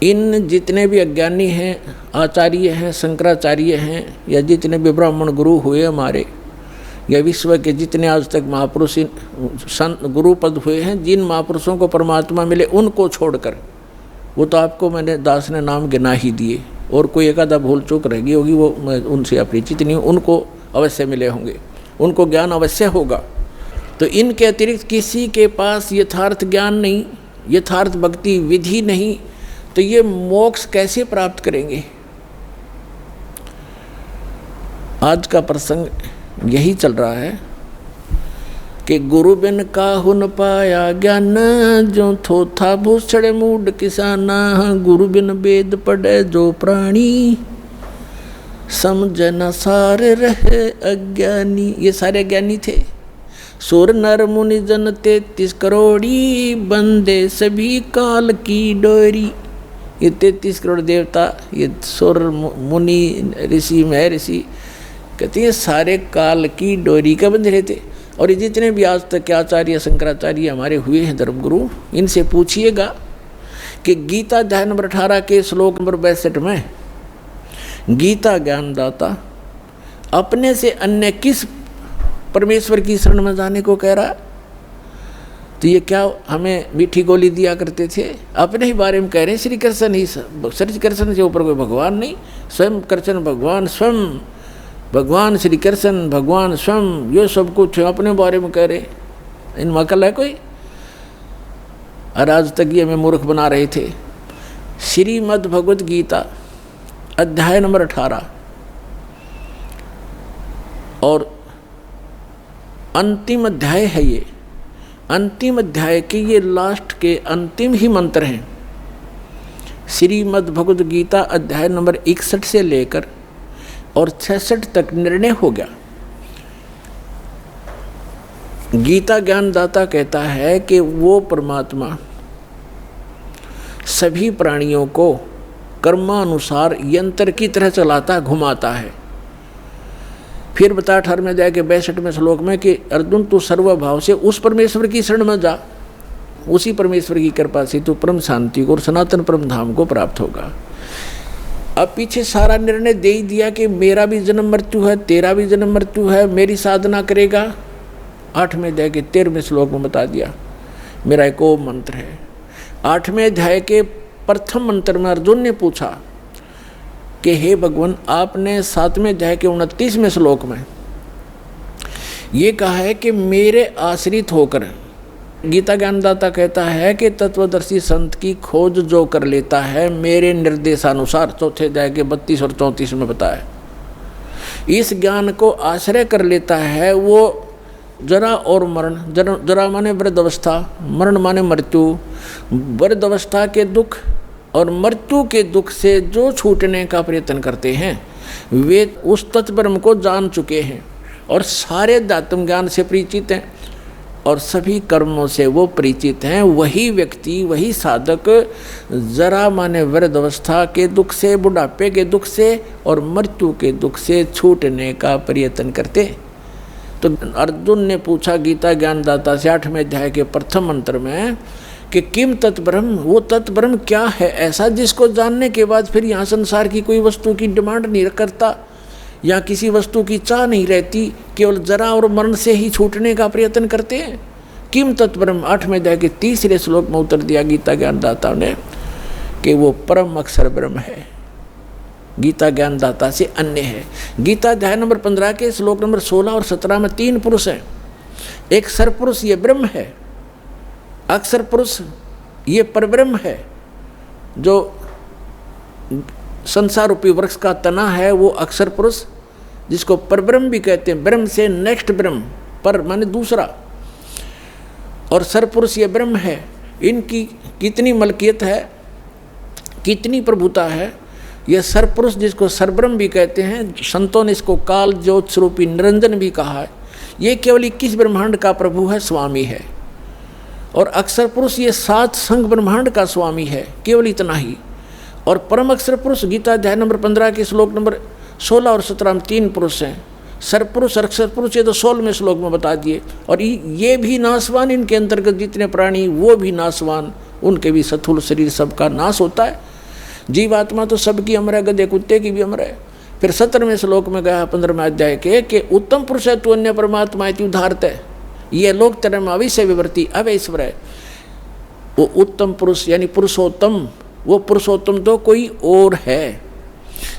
इन जितने भी अज्ञानी हैं, आचार्य हैं, शंकराचार्य हैं, या जितने भी ब्राह्मण गुरु हुए हमारे, या विश्व के जितने आज तक महापुरुष संत गुरु पद हुए हैं, जिन महापुरुषों को परमात्मा मिले उनको छोड़कर, वो तो आपको मैंने दास ने नाम गिना ही दिए, और कोई एक आधा भूल चूक रह गई होगी, वो मैं उनसे अपरिचित नहीं हूँ, उनको अवश्य मिले होंगे, उनको ज्ञान अवश्य होगा। तो इनके अतिरिक्त किसी के पास यथार्थ ज्ञान नहीं, यथार्थ भक्ति विधि नहीं, तो ये मोक्ष कैसे प्राप्त करेंगे? आज का प्रसंग यही चल रहा है कि गुरु बिन काहू न पाया ज्ञान, जो थोथा भूषड़े मूड किसाना, गुरु बिन वेद पढ़े जो प्राणी, समझ न सार रहे अज्ञानी। ये सारे अज्ञानी थे। सुर नर मुनि जन 33 करोड़ी, बंदे सभी काल की डोरी। ये 33 करोड़ देवता, ये सुर मुनि ऋषि महर्षि, कहते हैं सारे काल की डोरी का बंधे रहते। और ये जितने भी आज तक के आचार्य शंकराचार्य हमारे हुए हैं धर्मगुरु, इनसे पूछिएगा कि गीता अध्याय नंबर 18 के श्लोक नंबर 62 में गीता ज्ञानदाता अपने से अन्य किस परमेश्वर की शरण में जाने को कह रहा? तो ये क्या हमें मीठी गोली दिया करते थे? अपने ही बारे में कह रहे हैं श्री कृष्ण ही, श्री कृष्ण से ऊपर कोई भगवान नहीं, स्वयं कृष्ण भगवान, स्वयं भगवान श्री कृष्ण भगवान स्वयं, ये सब कुछ अपने बारे में कह रहे। इनमें अकल है कोई? और आज तक ये हमें मूर्ख बना रहे थे। श्रीमद् भगवद गीता अध्याय नंबर 18 और अंतिम अध्याय है ये। अंतिम अध्याय के ये लास्ट के अंतिम ही मंत्र हैं। श्रीमद् भगवद गीता अध्याय नंबर 61 से लेकर और 66 तक निर्णय हो गया। गीता ज्ञानदाता कहता है कि वो परमात्मा सभी प्राणियों को कर्मानुसार यंत्र की तरह चलाता घुमाता है। फिर बता 18वें अध्याय के 62वें श्लोक में कि अर्जुन तू सर्वभाव से उस परमेश्वर की शरण में जा, उसी परमेश्वर की कृपा से तू परम शांति को और सनातन परम धाम को प्राप्त होगा। अब पीछे सारा निर्णय दे ही दिया कि मेरा भी जन्म मृत्यु है, तेरा भी जन्म मृत्यु है, मेरी साधना करेगा 8वें अध्याय के 13वें श्लोक में बता दिया। मेरा एक ओम मंत्र है। 8वें अध्याय के प्रथम मंत्र में अर्जुन ने पूछा कि हे भगवान, आपने 7वें अध्याय के 29वें श्लोक में ये कहा है कि मेरे आश्रित होकर, गीता ज्ञानदाता कहता है कि तत्वदर्शी संत की खोज जो कर लेता है मेरे निर्देशानुसार, चौथे अध्याय के 32 और 34 में बताया, इस ज्ञान को आश्रय कर लेता है, वो जरा और मरण, जरा माने वृद्धावस्था, मरण माने मृत्यु, वृद्धावस्था के दुख और मृत्यु के दुख से जो छूटने का प्रयत्न करते हैं वे उस तत्ब्रह्म को जान चुके हैं और सारे अध्यात्म ज्ञान से परिचित हैं और सभी कर्मों से वो परिचित हैं। वही व्यक्ति, वही साधक जरा माने वृद्धावस्था के दुख से, बुढ़ापे के दुख से और मृत्यु के दुख से छूटने का प्रयत्न करते। तो अर्जुन ने पूछा गीता ज्ञानदाता से 8वें अध्याय के प्रथम मंत्र में कि किम तत्ब्रह्म, वो तत्ब्रह्म क्या है ऐसा जिसको जानने के बाद फिर यहाँ संसार की कोई वस्तु की डिमांड नहीं करता या किसी वस्तु की चाह नहीं रहती, केवल जरा और मरण से ही छूटने का प्रयत्न करते हैं। किम तत्ब्रह्म 8वें अध्याय के 3रे श्लोक में उत्तर दिया गीता ज्ञानदाता ने कि वो परम अक्षर ब्रह्म है, गीता ज्ञानदाता से अन्य है। गीता अध्याय नंबर 15 के श्लोक नंबर 16 और 17 में 3 पुरुष हैं। एक सरपुरुष ये ब्रह्म है, अक्षर पुरुष ये परब्रह्म है, जो संसार रूपी वृक्ष का तना है वो अक्षर पुरुष, जिसको परब्रह्म भी कहते हैं। ब्रह्म से नेक्स्ट ब्रह्म, पर माने दूसरा, और सरपुरुष ये ब्रह्म है। इनकी कितनी मलकियत है, कितनी प्रभुता है। यह सरपुरुष जिसको सरब्रह्म भी कहते हैं, संतों ने इसको काल ज्योत स्वरूपी निरंजन भी कहा है। ये केवल 21 ब्रह्मांड का प्रभु है, स्वामी है। और अक्षर पुरुष ये 7 संघ ब्रह्मांड का स्वामी है, केवल इतना ही। और परम अक्षर पुरुष गीता अध्याय नंबर 15 के श्लोक नंबर 16 और 17 में 3 पुरुष हैं। सरपुरुष और अक्षर पुरुष ये तो 16वें श्लोक में बता दिए। और ये भी नाशवान, इनके अंतर्गत जितने प्राणी वो भी नाशवान, उनके भी स्थूल शरीर सबका नाश होता है। जीवात्मा तो सबकी अमर है, गधे कुत्ते की भी अमर है। फिर 17वें श्लोक में गया 15वें अध्याय के कि उत्तम पुरुष है तू अन्य परमात्मा इति उदाहरत है, ये लोक तरम अविश्य विवर्ती अवैश्वर है। वो उत्तम पुरुष यानी पुरुषोत्तम, वो पुरुषोत्तम तो कोई और है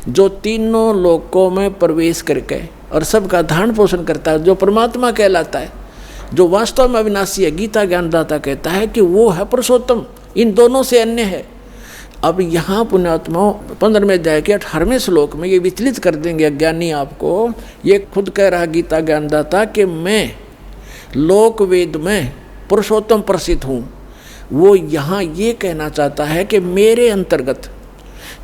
जो तीनों लोकों में प्रवेश करके और सबका धारण पोषण करता है, जो परमात्मा कहलाता है, जो वास्तव में अविनाशी है। गीता ज्ञानदाता कहता है कि वो है पुरुषोत्तम, इन दोनों से अन्य है। अब यहाँ पुण्यात्माओं 15वें अध्याय के 18वें श्लोक में ये विचलित कर देंगे अज्ञानी आपको। ये खुद कह रहा गीता ज्ञानदाता कि मैं लोक वेद में पुरुषोत्तम प्रसिद्ध हूँ। वो यहाँ ये कहना चाहता है कि मेरे अंतर्गत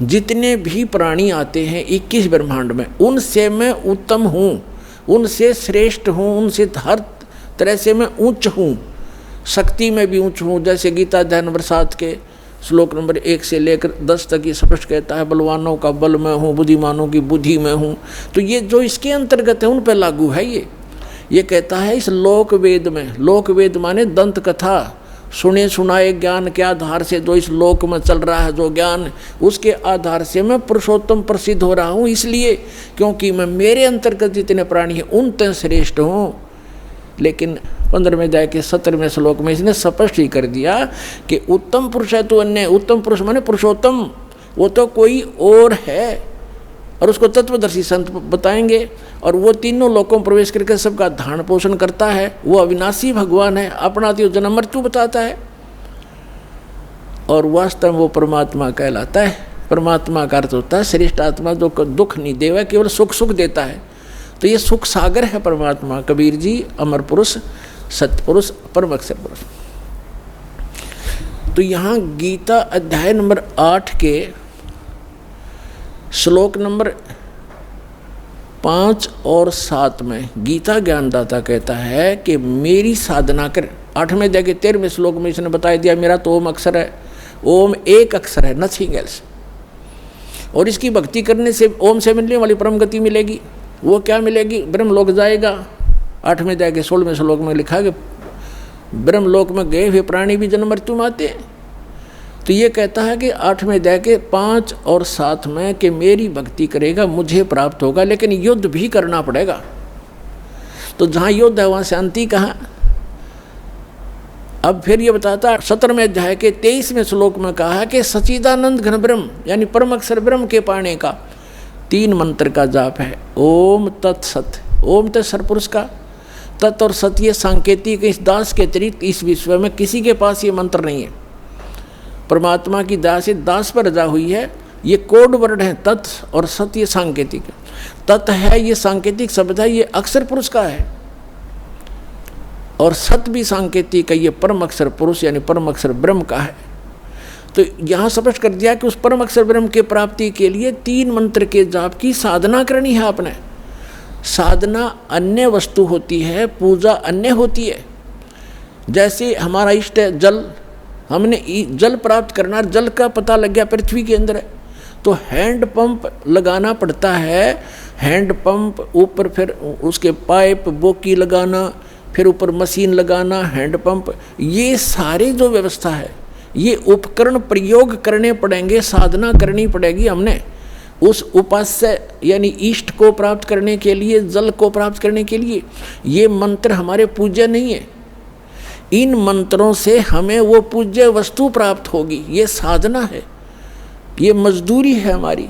जितने भी प्राणी आते हैं 21 ब्रह्मांड में, उनसे मैं उत्तम हूँ, उनसे श्रेष्ठ हूँ, उनसे हर तरह से मैं उच्च हूँ, शक्ति में भी उच्च हूँ। जैसे गीता अध्याय नंबर 7 के श्लोक नंबर 1 से लेकर 10 तक ये स्पष्ट कहता है, बलवानों का बल में हूँ, बुद्धिमानों की बुद्धि में हूँ। तो ये जो इसके अंतर्गत है उन पर लागू है। ये कहता है इस लोक वेद में, लोक वेद माने दंत कथा, सुने सुनाए ज्ञान के आधार से जो इस लोक में चल रहा है जो ज्ञान, उसके आधार से मैं पुरुषोत्तम प्रसिद्ध हो रहा हूँ। इसलिए क्योंकि मैं मेरे अंतर्गत जितने प्राणी हैं उन तक श्रेष्ठ हूँ। लेकिन 15वें अध्याय के 17वें श्लोक में इसने स्पष्ट ही कर दिया कि उत्तम पुरुष है तो अन्य, उत्तम पुरुष माने पुरुषोत्तम, वो तो कोई और है और उसको तत्वदर्शी संत बताएंगे। और वो तीनों लोकों में प्रवेश करके सबका धारण पोषण करता है। वो अविनाशी भगवान है, अपना तो जन्म मृत्यु बताता है और वास्तव में वो परमात्मा कहलाता है। परमात्मा का अर्थ होता है श्रेष्ठ आत्मा, जो दुख नहीं देवा, केवल सुख सुख देता है। तो ये सुख सागर है परमात्मा। कबीर जी अमर पुरुष, सतपुरुष, परम अक्षर पुरुष। तो यहाँ गीता अध्याय नंबर 8 के श्लोक नंबर 5 और 7 में गीता ज्ञानदाता कहता है कि मेरी साधना कर। 8वें अध्याय के 13वें श्लोक में इसने बता दिया मेरा तो ओम अक्षर है, ओम एक अक्षर है, नथिंग एल्स। और इसकी भक्ति करने से ओम से मिलने वाली परम गति मिलेगी। वो क्या मिलेगी? ब्रह्म लोक जाएगा। 8वें अध्याय के 16वें श्लोक में लिखा कि ब्रह्म लोक में गए हुए प्राणी भी जन्म मृत्यु में आते हैं। तो ये कहता है कि 8वें अध्याय के 5 और 7 में कि मेरी भक्ति करेगा मुझे प्राप्त होगा, लेकिन युद्ध भी करना पड़ेगा। तो जहाँ युद्ध है वहाँ शांति कहाँ? अब फिर ये बताता है 17वें अध्याय के 23वें श्लोक में कहा है कि सच्चिदानंद घन ब्रह्म यानी परम अक्षर ब्रह्म के पाने का 3 मंत्र का जाप है। ओम तत्सत, ओम तो सरपुरुष का, तत् और सत ये सांकेतिक, इस दास के अतिरिक्त इस विश्व में किसी के पास ये मंत्र नहीं है। परमात्मा की दास दास पर रजा हुई है। ये कोड वर्ड है तत् और सत, ये सांकेतिक है। तत् है ये सांकेतिक शब्द है, ये अक्षर पुरुष का है, और सत भी सांकेतिक है, ये परम अक्षर पुरुष यानी परम अक्षर ब्रह्म का है। तो यहाँ स्पष्ट कर दिया कि उस परम अक्षर ब्रह्म के प्राप्ति के लिए 3 मंत्र के जाप की साधना करनी है आपने। साधना अन्य वस्तु होती है, पूजा अन्य होती है। जैसे हमारा इष्ट है जल, हमने जल प्राप्त करना, जल का पता लग गया पृथ्वी के अंदर है, तो हैंड पंप लगाना पड़ता है। हैंड पंप ऊपर फिर उसके पाइप बोकी लगाना, फिर ऊपर मशीन लगाना, हैंड पंप, ये सारी जो व्यवस्था है, ये उपकरण प्रयोग करने पड़ेंगे, साधना करनी पड़ेगी हमने उस उपास्य यानी इष्ट को प्राप्त करने के लिए, जल को प्राप्त करने के लिए। ये मंत्र हमारे पूज्य नहीं है, इन मंत्रों से हमें वो पूज्य वस्तु प्राप्त होगी, ये साधना है, ये मजदूरी है हमारी।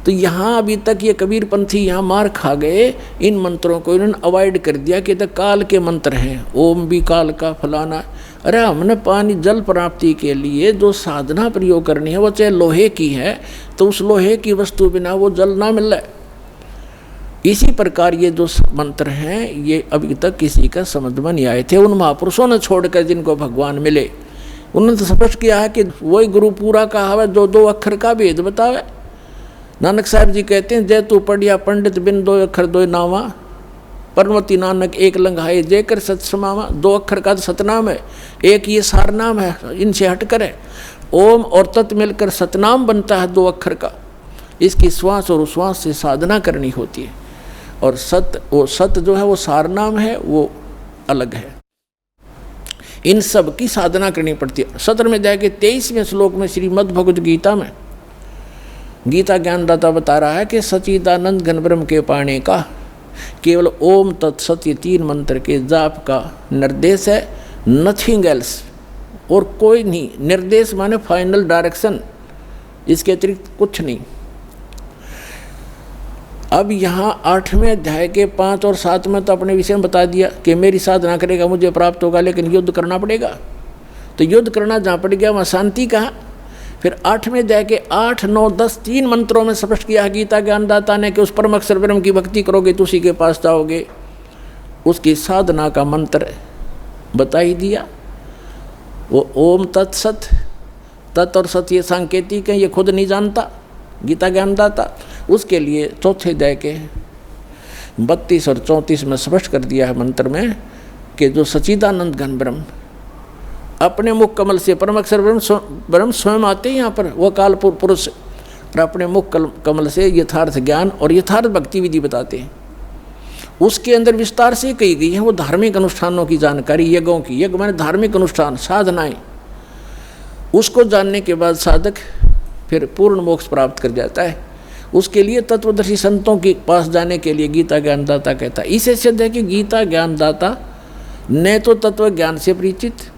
तो यहाँ अभी तक ये कबीर पंथी यहाँ मार खा गए, इन मंत्रों को इन्होंने अवॉइड कर दिया कि तो काल के मंत्र हैं, ओम भी काल का फलाना। अरे हमने पानी जल प्राप्ति के लिए जो साधना प्रयोग करनी है वो चाहे लोहे की है, तो उस लोहे की वस्तु बिना वो जल ना मिल रहा है। इसी प्रकार ये जो मंत्र हैं ये अभी तक किसी का समझ में नहीं आए थे। उन महापुरुषों ने छोड़कर जिनको भगवान मिले, उन्होंने तो स्पष्ट किया है कि वही गुरु पूरा कहा है जो 2 अक्षर का भेद बतावे। नानक साहब जी कहते हैं, जय तू पढ़िया पंडित बिन 2 अक्षर 2 नामा, परमति नानक एक लंघाए जय कर सत समावा। 2 अक्षर का तो सतनाम है, एक ये सार नाम है, इनसे हटकर है। ओम और तत् मिलकर सतनाम बनता है 2 अक्षर का। इसकी श्वास और उश्वास से साधना करनी होती है, और सत, वो सत जो है वो सार नाम है, वो अलग है। इन सब की साधना करनी पड़ती है। 17वें अध्याय के 23वें श्लोक में श्रीमद् भगवद गीता में गीता ज्ञानदाता बता रहा है कि सच्चिदानंद घन ब्रह्म के पाने का केवल ओम तत्सत ये 3 मंत्र के जाप का निर्देश है, नथिंग एल्स, और कोई नहीं। निर्देश माने फाइनल डायरेक्शन, इसके अतिरिक्त कुछ नहीं। अब यहाँ 8वें अध्याय के 5 और 7 में तो अपने विषय में बता दिया कि मेरी साधना करेगा मुझे प्राप्त होगा, लेकिन युद्ध करना पड़ेगा। तो युद्ध करना जहाँ पड़ गया वहाँ शांति कहाँ। फिर 8वें अध्याय के 8, 9, 10 3 मंत्रों में स्पष्ट किया गीता ज्ञानदाता ने कि उस परम अक्षर ब्रह्म की भक्ति करोगे तो उसी के पास जाओगे। उसकी साधना का मंत्र बता ही दिया, वो ओम तत्सत, तत् और सत ये सांकेतिक है, ये खुद नहीं जानता गीता ज्ञानदाता। उसके लिए 4थे अध्याय के 32 और 34 में स्पष्ट कर दिया है मंत्र में कि जो सच्चिदानंद घन ब्रह्म अपने मुख कमल से, परम अक्षर ब्रह्म स्वयं आते हैं यहाँ पर, वो काल पुरुष, और अपने मुख कमल से यथार्थ ज्ञान और यथार्थ भक्ति विधि बताते हैं। उसके अंदर विस्तार से कही गई है वो धार्मिक अनुष्ठानों की जानकारी, यज्ञों की, यज्ञ माने धार्मिक अनुष्ठान, साधनाएं। उसको जानने के बाद साधक फिर पूर्ण मोक्ष प्राप्त कर जाता है। उसके लिए तत्वदर्शी संतों के पास जाने के लिए गीता ज्ञानदाता कहता है। इसे सिद्ध है कि गीता ज्ञानदाता न तो तत्व ज्ञान से परिचित,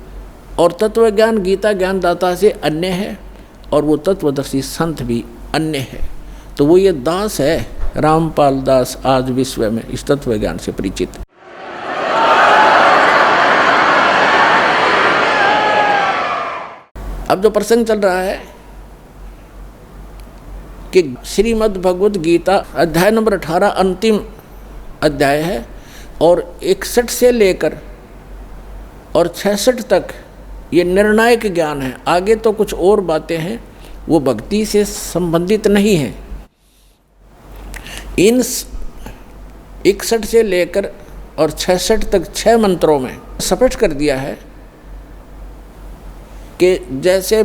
और तत्व ज्ञान गीता ज्ञानदाता से अन्य है, और वो तत्वदर्शी संत भी अन्य है। तो वो ये दास है, रामपाल दास, आज विश्व में इस तत्व ज्ञान से परिचित। अब जो प्रसंग चल रहा है कि श्रीमद् भगवद गीता अध्याय नंबर 18 अंतिम अध्याय है, और 61 से लेकर और 66 तक ये निर्णायक ज्ञान है। आगे तो कुछ और बातें हैं, वो भक्ति से संबंधित नहीं है। इन 61 से लेकर और 66 तक 6 मंत्रों में स्पष्ट कर दिया है कि जैसे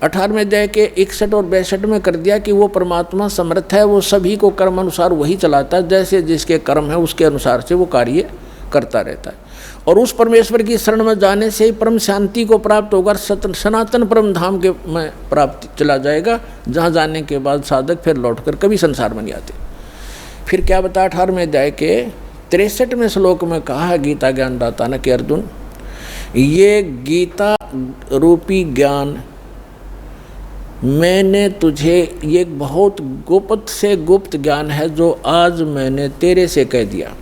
18वें अध्याय के 61 और 62 में कर दिया कि वो परमात्मा समर्थ है, वो सभी को कर्म अनुसार वही चलाता है, जैसे जिसके कर्म है उसके अनुसार से वो कार्य करता रहता है। और उस परमेश्वर की शरण में जाने से ही परम शांति को प्राप्त होगा, सनातन परम धाम के में प्राप्त चला जाएगा, जहाँ जाने के बाद साधक फिर लौटकर कभी संसार में नहीं आते। फिर क्या बता 18वें अध्याय के 63वें श्लोक में कहा है गीता ज्ञानदाता ने कि अर्जुन, ये गीता रूपी ज्ञान मैंने तुझे, ये बहुत गुप्त से गुप्त ज्ञान है जो आज मैंने तेरे से कह दिया।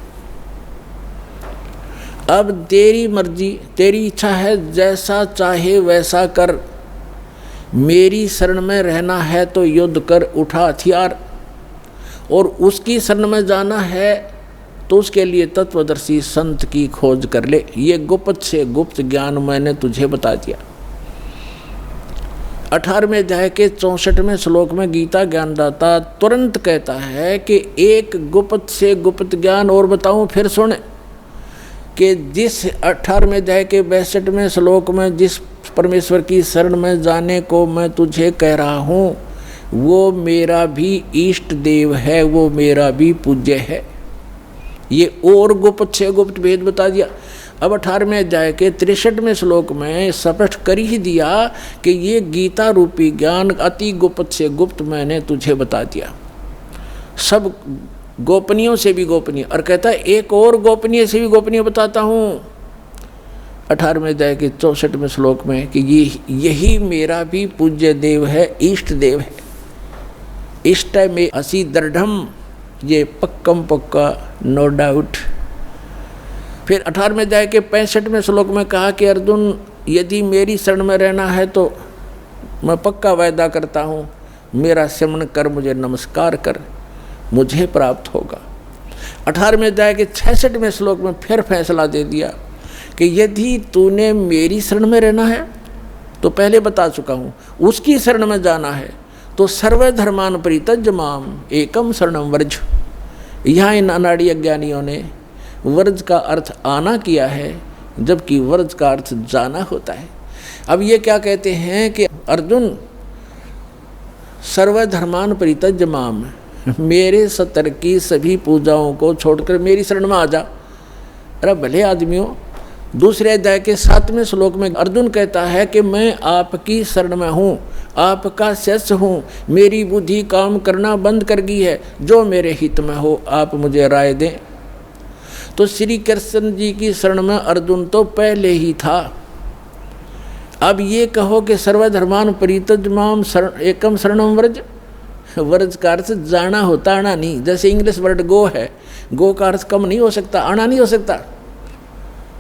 अब तेरी मर्जी, तेरी इच्छा है, जैसा चाहे वैसा कर। मेरी शरण में रहना है तो युद्ध कर, उठा हथियार, और उसकी शरण में जाना है तो उसके लिए तत्वदर्शी संत की खोज कर ले। ये गुप्त से गुप्त ज्ञान मैंने तुझे बता दिया। 18वें अध्याय के 64वें श्लोक में गीता ज्ञानदाता तुरंत कहता है कि एक गुप्त से गुप्त ज्ञान और बताऊं, फिर सुने कि जिस 18वें अध्याय के 62वें श्लोक में जिस परमेश्वर की शरण में जाने को मैं तुझे कह रहा हूँ, वो मेरा भी इष्ट देव है, वो मेरा भी पूज्य है। ये और गुप्त से गुप्त भेद बता दिया। अब 18वें अध्याय के 63वें श्लोक में स्पष्ट कर ही दिया कि ये गीता रूपी ज्ञान अति गुप्त से गुप्त मैंने तुझे बता दिया, सब गोपनीयों से भी गोपनीय। और कहता है एक और गोपनीय से भी गोपनीय बताता हूँ 18वें अध्याय के 64वें श्लोक में कि यही मेरा भी पूज्य देव है, इष्ट देव है। इष्ट में असी दृढ़म, ये पक्कम पक्का, नो डाउट। फिर 18वें अध्याय के 65वें श्लोक में कहा कि अर्जुन यदि मेरी शरण में रहना है तो मैं पक्का वायदा करता हूँ, मेरा स्मरण कर, मुझे नमस्कार कर, मुझे प्राप्त होगा। 18वें अध्याय के 66वें श्लोक में फिर फैसला दे दिया कि यदि तूने मेरी शरण में रहना है तो पहले बता चुका हूँ, उसकी शरण में जाना है तो सर्वधर्मान परित्यज्य माम एकम शरणम व्रज। यहाँ इन अनाड़ी अज्ञानियों ने व्रज का अर्थ आना किया है, जबकि व्रज का अर्थ जाना होता है। अब ये क्या कहते हैं कि अर्जुन सर्वधर्मान परित्यज्य माम, मेरे सतर की सभी पूजाओं को छोड़कर मेरी शरण में आ जा। अरे भले आदमियों, दूसरे अध्याय के 7वें श्लोक में अर्जुन कहता है कि मैं आपकी शरण में हूँ, आपका शिष्य हूँ, मेरी बुद्धि काम करना बंद कर गई है, जो मेरे हित में हो आप मुझे राय दें। तो श्री कृष्ण जी की शरण में अर्जुन तो पहले ही था। अब ये कहो कि सर्वधर्मान परित्यज्य माम एकम शरणम व्रज, व्रज का अर्थ जाना होता, आना नहीं। जैसे इंग्लिश वर्ड गो है, गो का अर्थ कम नहीं हो सकता, आना नहीं हो सकता।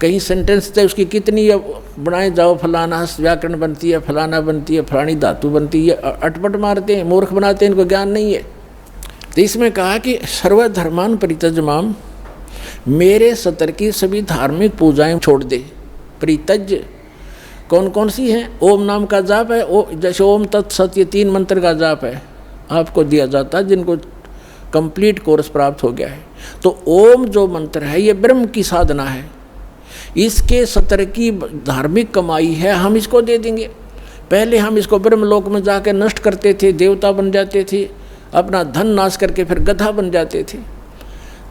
कहीं सेंटेंस थे उसकी कितनी बनाए जाओ, फलाना व्याकरण बनती है, फलाना बनती है, फलानी धातु बनती है, अटपट मारते हैं, मूर्ख बनाते हैं, इनको ज्ञान नहीं है। तो इसमें कहा कि सर्वधर्मान परित्यज्य माम, मेरे सतर की सभी धार्मिक पूजाएं छोड़ दे। परित्यज्य कौन कौन सी हैं? ओम नाम का जाप है, जैसे ओम तत्सत, ये 3 मंत्र का जाप है, आपको दिया जाता है जिनको कंप्लीट कोर्स प्राप्त हो गया है। तो ओम जो मंत्र है ये ब्रह्म की साधना है, इसके सतर की धार्मिक कमाई है, हम इसको दे देंगे। पहले हम इसको ब्रह्मलोक में जाकर नष्ट करते थे, देवता बन जाते थे, अपना धन नाश करके फिर गधा बन जाते थे।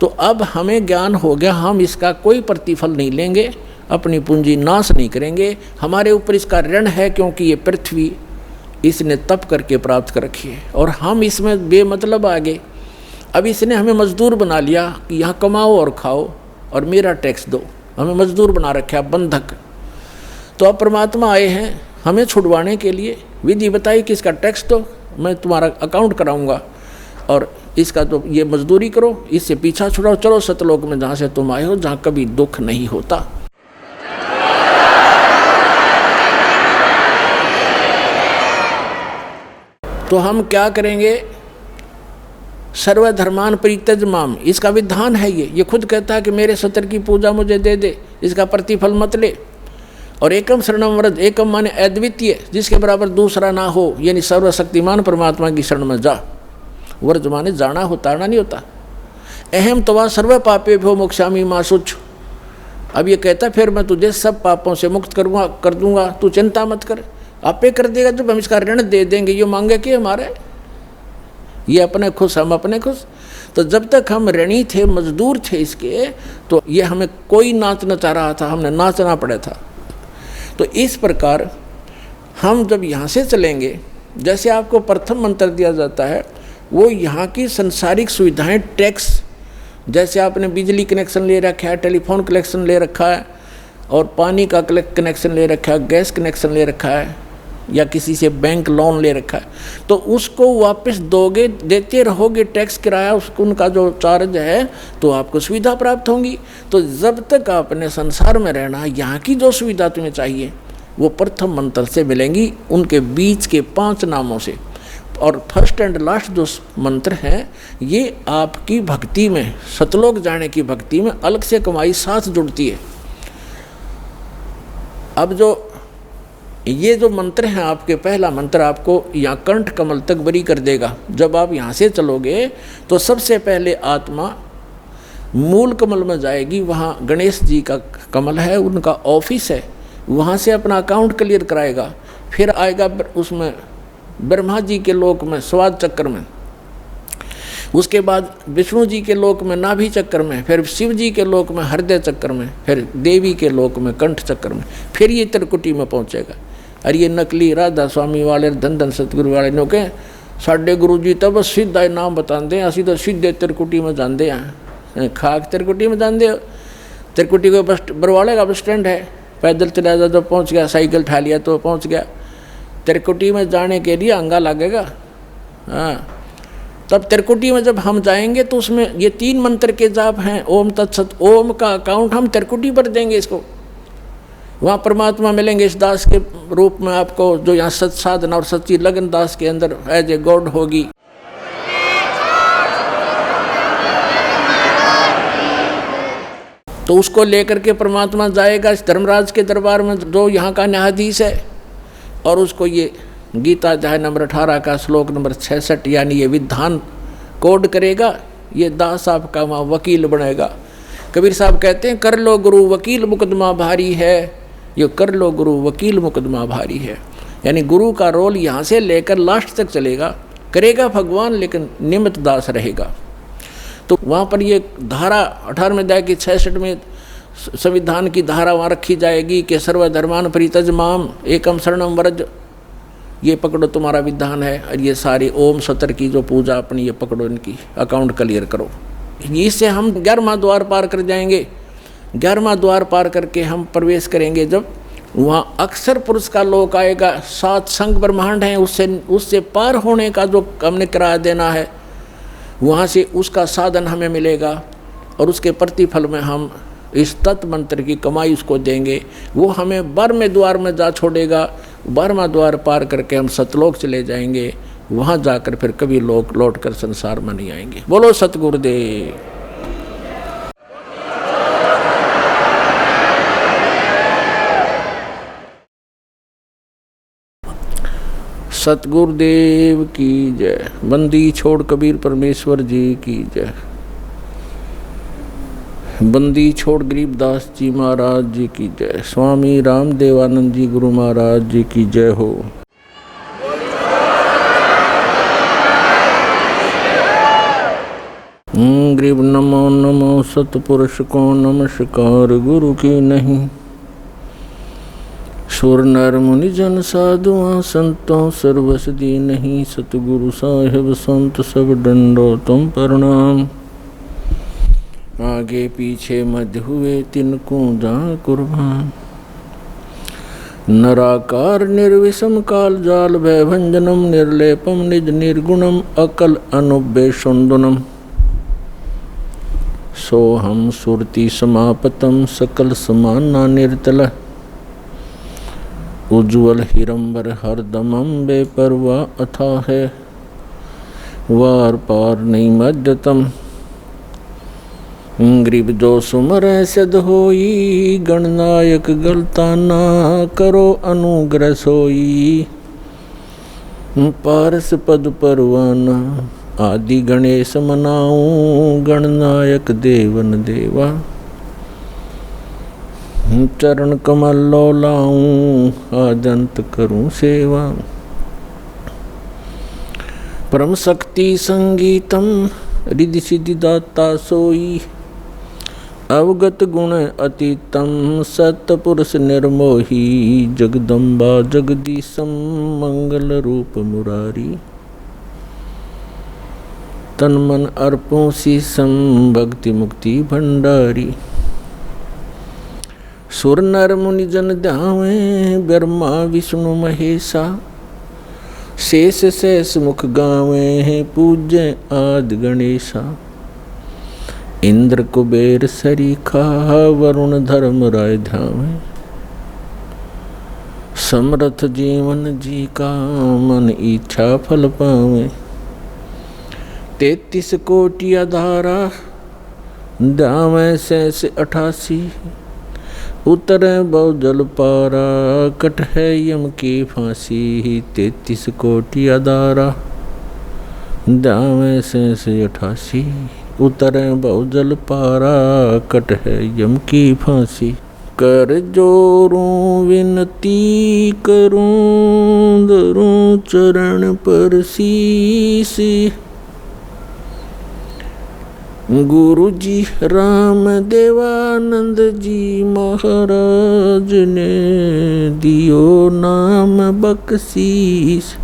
तो अब हमें ज्ञान हो गया, हम इसका कोई प्रतिफल नहीं लेंगे, अपनी पूंजी नाश नहीं करेंगे। हमारे ऊपर इसका ऋण है क्योंकि ये पृथ्वी इसने तप करके प्राप्त कर रखी है और हम इसमें बेमतलब आ गए। अब इसने हमें मजदूर बना लिया कि यहाँ कमाओ और खाओ और मेरा टैक्स दो, हमें मजदूर बना रखा, बंधक। तो अब परमात्मा आए हैं हमें छुड़वाने के लिए, विधि बताई कि इसका टैक्स दो, मैं तुम्हारा अकाउंट कराऊंगा और इसका तो ये मजदूरी करो, इससे पीछा छुड़ाओ, चलो सतलोक में जहाँ से तुम आए हो, जहाँ कभी दुख नहीं होता। तो हम क्या करेंगे? सर्वधर्मान परित्यज्य माम, इसका विधान है ये खुद कहता है कि मेरे सतर की पूजा मुझे दे दे, इसका प्रतिफल मत ले। और एकम शरणम व्रज, एकम माने अद्वितीय, जिसके बराबर दूसरा ना हो, यानी सर्वशक्तिमान परमात्मा की शरण में जा। व्रज माने जाना होता, आना नहीं होता। अहम तवा सर्व पापे भो मोक्षामी मां शुच। अब ये कहता फिर मैं तुझे सब पापों से मुक्त कर दूंगा, तू चिंता मत कर, आपे कर देगा। जब हम इसका ऋण दे देंगे, ये मांगे कि हमारे, ये अपने खुश हम अपने खुश। तो जब तक हम ऋणी थे, मजदूर थे इसके, तो ये हमें कोई नाच नचा रहा था, हमने नाचना पड़ा था। तो इस प्रकार हम जब यहाँ से चलेंगे, जैसे आपको प्रथम मंत्र दिया जाता है, वो यहाँ की संसारिक सुविधाएं, टैक्स, जैसे आपने बिजली कनेक्शन ले रखा है, टेलीफोन कनेक्शन ले रखा है और पानी का कनेक्शन ले रखा है, गैस कनेक्शन ले रखा है, या किसी से बैंक लोन ले रखा है, तो उसको वापस दोगे, देते रहोगे टैक्स किराया, उसको उनका जो चार्ज है, तो आपको सुविधा प्राप्त होंगी। तो जब तक आपने संसार में रहना, यहाँ की जो सुविधा तुम्हें चाहिए वो प्रथम मंत्र से मिलेंगी, उनके बीच के 5 नामों से। और फर्स्ट एंड लास्ट जो मंत्र है, ये आपकी भक्ति में, सतलोक जाने की भक्ति में अलग से कमाई साथ जुड़ती है। अब जो ये जो मंत्र है आपके, पहला मंत्र आपको यहाँ कंठ कमल तक बरी कर देगा। जब आप यहाँ से चलोगे तो सबसे पहले आत्मा मूल कमल में जाएगी, वहाँ गणेश जी का कमल है, उनका ऑफिस है, वहाँ से अपना अकाउंट क्लियर कराएगा। फिर आएगा उसमें ब्रह्मा जी के लोक में स्वाद चक्र में, उसके बाद विष्णु जी के लोक में नाभि चक्र में, फिर शिव जी के लोक में हृदय चक्र में, फिर देवी के लोक में कंठ चक्र में, फिर ये त्रिकुटी में पहुँचेगा। और ये नकली राधा स्वामी वाले, धन धन सतगुरु वाले नो के साढ़े गुरु जी तो बस सीधा नाम बताते हैं, असी तो सीधे त्रिकुटी में जाते हैं। खाक त्रिकुटी में जानते हो, त्रिकुटी को बस बरवाले का बस स्टैंड है, पैदल चला जा तो पहुँच गया, साइकिल उठा लिया तो पहुँच गया। त्रिकुटी में जाने के लिए अंगा लगेगा। हाँ, तब त्रिकुटी में जब हम जाएंगे तो उसमें ये 3 मंत्र के जाप हैं। ओम तत्सत, ओम का अकाउंट हम त्रिकुटी पर देंगे इसको, वहाँ परमात्मा मिलेंगे इस दास के रूप में आपको, जो यहाँ सत साधना और सच्ची लगन दास के अंदर एज ए गॉड होगी। तो उसको लेकर के परमात्मा जाएगा इस धर्मराज के दरबार में, जो यहाँ का न्यायाधीश है, और उसको ये गीता अध्याय नंबर 18 का श्लोक नंबर 66 यानी ये विधान कोड करेगा। ये दास आपका वहाँ वकील बनेगा। कबीर साहब कहते हैं, कर लो गुरु वकील मुकदमा भारी है, ये कर लो गुरु वकील मुकदमा भारी है। यानी गुरु का रोल यहाँ से लेकर लास्ट तक चलेगा, करेगा भगवान लेकिन निमित्त दास रहेगा। तो वहाँ पर ये धारा 18वें अध्याय की 66 में संविधान की धारा वहाँ रखी जाएगी कि सर्वधर्मान परित्यज माम एकम शरणम व्रज, ये पकड़ो तुम्हारा विधान है। और ये सारी ओम सतर की जो पूजा अपनी ये पकड़ो, इनकी अकाउंट क्लियर करो। इससे हम 11वां द्वार पार कर जाएंगे। 11वां द्वार पार करके हम प्रवेश करेंगे जब, वहाँ अक्षर पुरुष का लोक आएगा। 7 संग ब्रह्मांड हैं, उससे पार होने का जो हमने किराया देना है, वहाँ से उसका साधन हमें मिलेगा और उसके प्रतिफल में हम इस तत्व मंत्र की कमाई उसको देंगे। वो हमें 12वें द्वार में जा छोड़ेगा। 12वां द्वार पार करके हम सतलोक चले जाएंगे। वहाँ जाकर फिर कभी लोग लौट कर संसार में नहीं आएंगे। बोलो सतगुरुदेव। सतगुरुदेव की जय। बंदी छोड़ कबीर परमेश्वर जी की जय। बंदी छोड़ गरीबदास जी महाराज जी की जय। स्वामी रामदेवानंद जी गुरु महाराज जी की जय हो। गरीब नमो नमो सतपुरुष को नमस्कार गुरु की नहीं। सुर नर मुनि जन साधुआं संतों सर्वस दी नहीं। सतगुरु साहिब संत सब डंडो तुम प्रणाम। आगे पीछे मध्य हुए तिनको जहाँ कुर्बान। नराकार निर्विषम काल जाल भयभंजनम निर्लेपम निज निर्गुणम अकल अनुबेशुंदनम। सोहम सुरति समापतम सकल समाना निर्तल। उज्ज्वल हिरंबर हरदमम बेपरवा अथा है। वार पार नहीं मध्यतम। गरीब जो सुमर सद होई। गणनायक गलताना करो अनुग्रह सोई। पारस पद परवाना आदि गणेश मनाऊं। गणनायक देवन देवा चरण कमल लो लाऊं। आदंत करूं सेवा। परम शक्ति संगीतम रिद्धि सिद्धि दाता सोई। अवगत गुण अतीतम सतपुरुष निर्मोही। जगदम्बा जगदीशम मंगल रूप मुरारी। तन मन अर्पों शीसम भक्ति मुक्ति भंडारी। सुर नर मुनि जन ध्यावे, ब्रह्मा विष्णु महेशा, शेष शेष मुख गावे, पूज्य आदि गणेशा। इंद्र कुबेर सरीखा, वरुण धर्म राय ध्यावे, समर्थ जीवन जी का, मन इच्छा फल पावे। 33 कोटि आधारा, ध्यावे शेष 88, उतरे बहु जल पारा, कट है यम की फांसी। 33 कोटि आधारा, ध्यावे शेष 88, उतरे बहु जल पारा, कट है यम की फांसी। कर जोरूं विनती करूं, धरूं चरण पर शीश। गुरु जी राम देवानंद जी महाराज ने दियो नाम बख्शीश।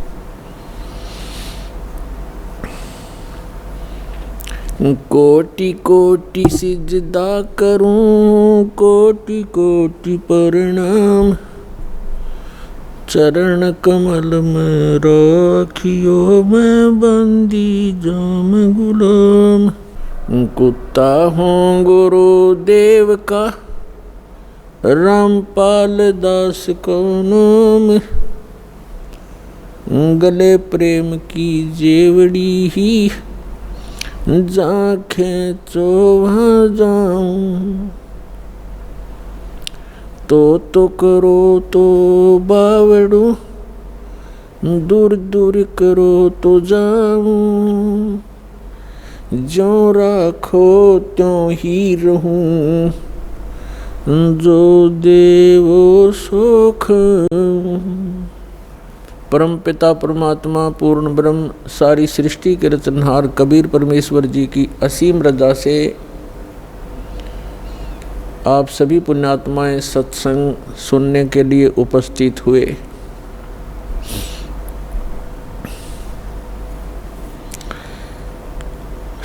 कोटि कोटि सिजदा करूं, कोटि कोटि प्रणाम। चरण कमल में राखियो, मैं बंदी जाम गुलाम। कुत्ता हूँ गुरुदेव का, रामपाल दास को नाम। गले प्रेम की जेवड़ी ही, जा खेचो वहाँ जाऊं। तो करो तो बावड़ू, दूर दूर करो तो जाऊं। ज्यों राखो त्यों ही रहूं, जो देवो सुख। परम पिता परमात्मा पूर्ण ब्रह्म सारी सृष्टि के रचनहार कबीर परमेश्वर जी की असीम रजा से आप सभी पुण्यात्माएं सत्संग सुनने के लिए उपस्थित हुए।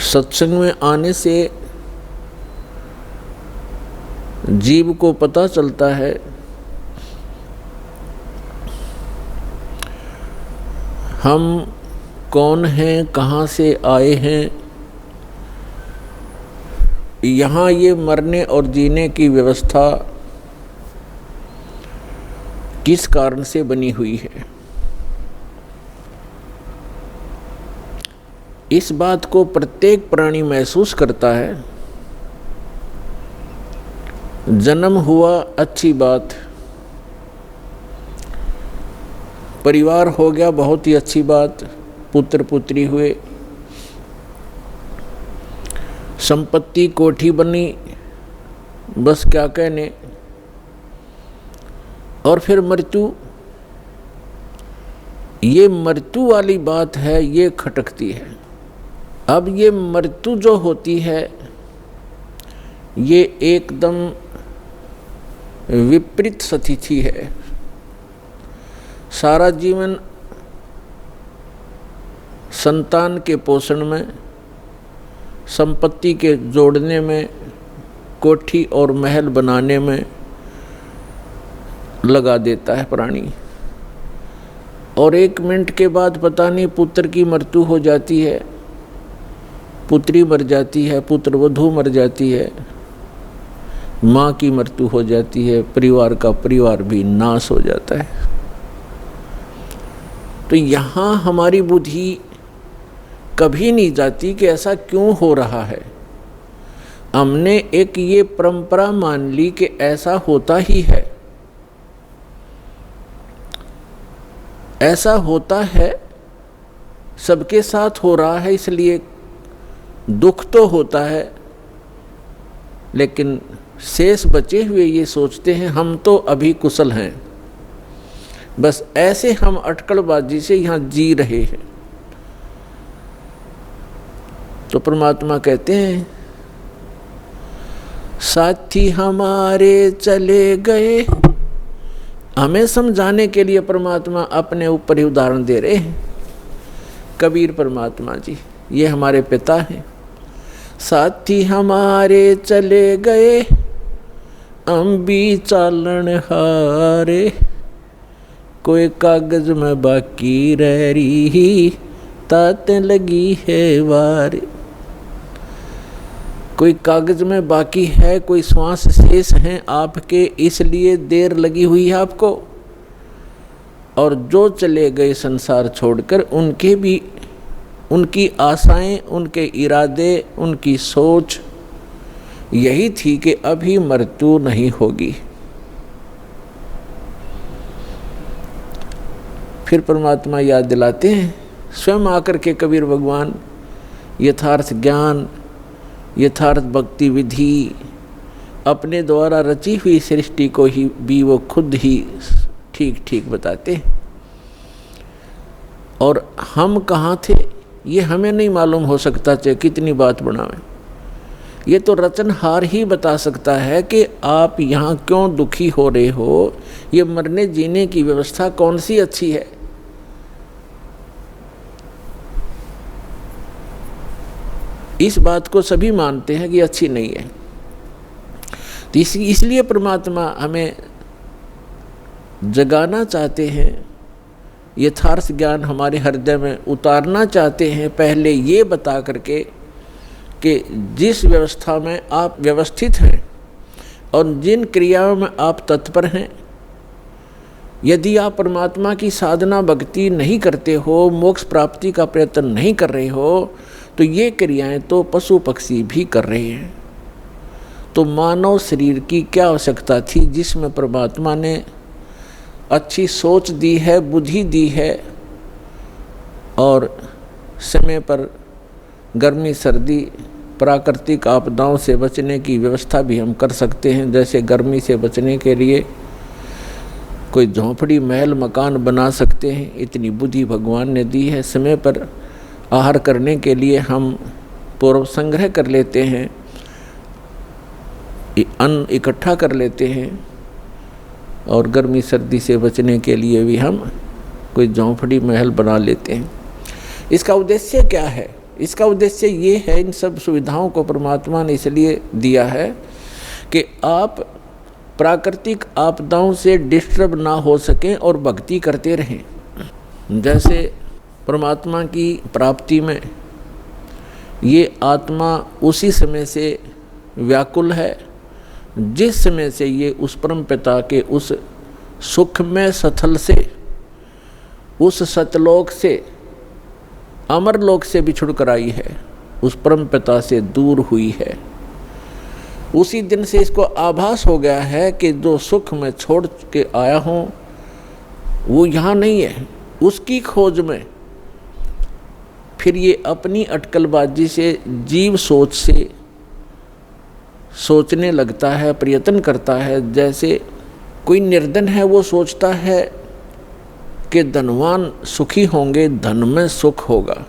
सत्संग में आने से जीव को पता चलता है हम कौन हैं, कहाँ से आए हैं। यहाँ ये मरने और जीने की व्यवस्था किस कारण से बनी हुई है। इस बात को प्रत्येक प्राणी महसूस करता है। जन्म हुआ अच्छी बात, परिवार हो गया बहुत ही अच्छी बात, पुत्र पुत्री हुए, संपत्ति कोठी बनी, बस क्या कहने। और फिर मृत्यु, ये मृत्यु वाली बात है, ये खटकती है। अब ये मृत्यु जो होती है ये एकदम विपरीत स्थिति है। सारा जीवन संतान के पोषण में, संपत्ति के जोड़ने में, कोठी और महल बनाने में लगा देता है प्राणी, और 1 मिनट के बाद पता नहीं पुत्र की मृत्यु हो जाती है, पुत्री मर जाती है, पुत्र वधू मर जाती है, माँ की मृत्यु हो जाती है, परिवार का परिवार भी नाश हो जाता है। तो यहाँ हमारी बुद्धि कभी नहीं जाती कि ऐसा क्यों हो रहा है। हमने एक ये परंपरा मान ली कि ऐसा होता ही है, ऐसा होता है, सबके साथ हो रहा है, इसलिए दुख तो होता है। लेकिन शेष बचे हुए ये सोचते हैं हम तो अभी कुशल हैं, बस ऐसे हम अटकलबाजी से यहाँ जी रहे हैं। तो परमात्मा कहते हैं साथी हमारे चले गए। हमें समझाने के लिए परमात्मा अपने ऊपर ही उदाहरण दे रहे हैं। कबीर परमात्मा जी ये हमारे पिता हैं। साथी हमारे चले गए, अम्बी चालन हारे, कोई कागज में बाकी रह रही, ताते लगी है वार। कोई कागज में बाकी है, कोई श्वास शेष हैं आपके, इसलिए देर लगी हुई है आपको। और जो चले गए संसार छोड़कर, उनके भी, उनकी आशाएं, उनके इरादे, उनकी सोच यही थी कि अभी मृत्यु नहीं होगी। फिर परमात्मा याद दिलाते हैं, स्वयं आकर के कबीर भगवान यथार्थ ज्ञान, यथार्थ भक्ति विधि, अपने द्वारा रची हुई सृष्टि को ही भी वो खुद ही ठीक ठीक बताते हैं। और हम कहाँ थे ये हमें नहीं मालूम हो सकता, चाहे कितनी बात बनावें। ये तो रचनहार ही बता सकता है कि आप यहाँ क्यों दुखी हो रहे हो, ये मरने जीने की व्यवस्था कौन सी अच्छी है। इस बात को सभी मानते हैं कि अच्छी नहीं है। तो इसलिए परमात्मा हमें जगाना चाहते हैं, यथार्थ ज्ञान हमारे हृदय में उतारना चाहते हैं, पहले ये बता करके कि जिस व्यवस्था में आप व्यवस्थित हैं और जिन क्रियाओं में आप तत्पर हैं, यदि आप परमात्मा की साधना भक्ति नहीं करते हो, मोक्ष प्राप्ति का प्रयत्न नहीं कर रहे हो, तो ये क्रियाएं तो पशु पक्षी भी कर रहे हैं। तो मानव शरीर की क्या आवश्यकता थी, जिसमें परमात्मा ने अच्छी सोच दी है, बुद्धि दी है, और समय पर गर्मी सर्दी प्राकृतिक आपदाओं से बचने की व्यवस्था भी हम कर सकते हैं। जैसे गर्मी से बचने के लिए कोई झोंपड़ी महल मकान बना सकते हैं, इतनी बुद्धि भगवान ने दी है। समय पर आहार करने के लिए हम पूर्व संग्रह कर लेते हैं, अन्न इकट्ठा कर लेते हैं, और गर्मी सर्दी से बचने के लिए भी हम कोई झोंपड़ी महल बना लेते हैं। इसका उद्देश्य क्या है? इसका उद्देश्य ये है, इन सब सुविधाओं को परमात्मा ने इसलिए दिया है कि आप प्राकृतिक आपदाओं से डिस्टर्ब ना हो सकें और भक्ति करते रहें। जैसे परमात्मा की प्राप्ति में ये आत्मा उसी समय से व्याकुल है जिस समय से ये उस परम पिता के उस सुखमय सथल से, उस सतलोक से, अमरलोक से बिछुड़ कर आई है, उस परम पिता से दूर हुई है। उसी दिन से इसको आभास हो गया है कि जो सुख मैं छोड़ के आया हूँ वो यहाँ नहीं है। उसकी खोज में फिर ये अपनी अटकलबाजी से, जीव सोच से सोचने लगता है, प्रयत्न करता है। जैसे कोई निर्धन है, वो सोचता है कि धनवान सुखी होंगे, धन में सुख होगा,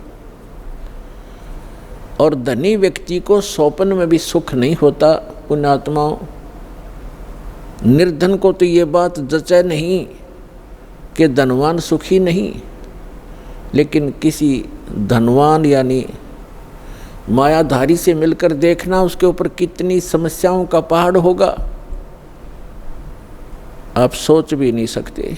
और धनी व्यक्ति को सोपन में भी सुख नहीं होता। पुण्यात्माओं, निर्धन को तो ये बात जचे नहीं कि धनवान सुखी नहीं, लेकिन किसी धनवान यानी मायाधारी से मिलकर देखना उसके ऊपर कितनी समस्याओं का पहाड़ होगा, आप सोच भी नहीं सकते।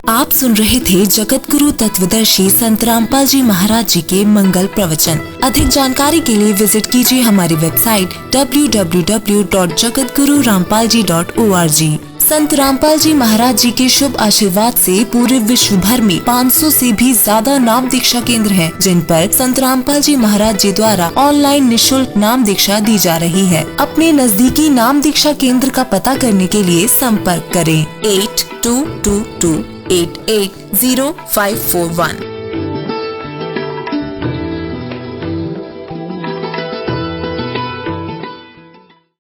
आप सुन रहे थे जगत गुरु तत्वदर्शी संत रामपाल जी महाराज जी के मंगल प्रवचन। अधिक जानकारी के लिए विजिट कीजिए हमारी वेबसाइट www.jagatgururampalji.org। संत रामपाल जी महाराज जी के शुभ आशीर्वाद से पूरे विश्व भर में 500 से भी ज्यादा नाम दीक्षा केंद्र हैं, जिन पर संत रामपाल जी महाराज जी द्वारा ऑनलाइन निःशुल्क नाम दीक्षा दी जा रही है। अपने नजदीकी नाम दीक्षा केंद्र का पता करने के लिए संपर्क करें 8222880541।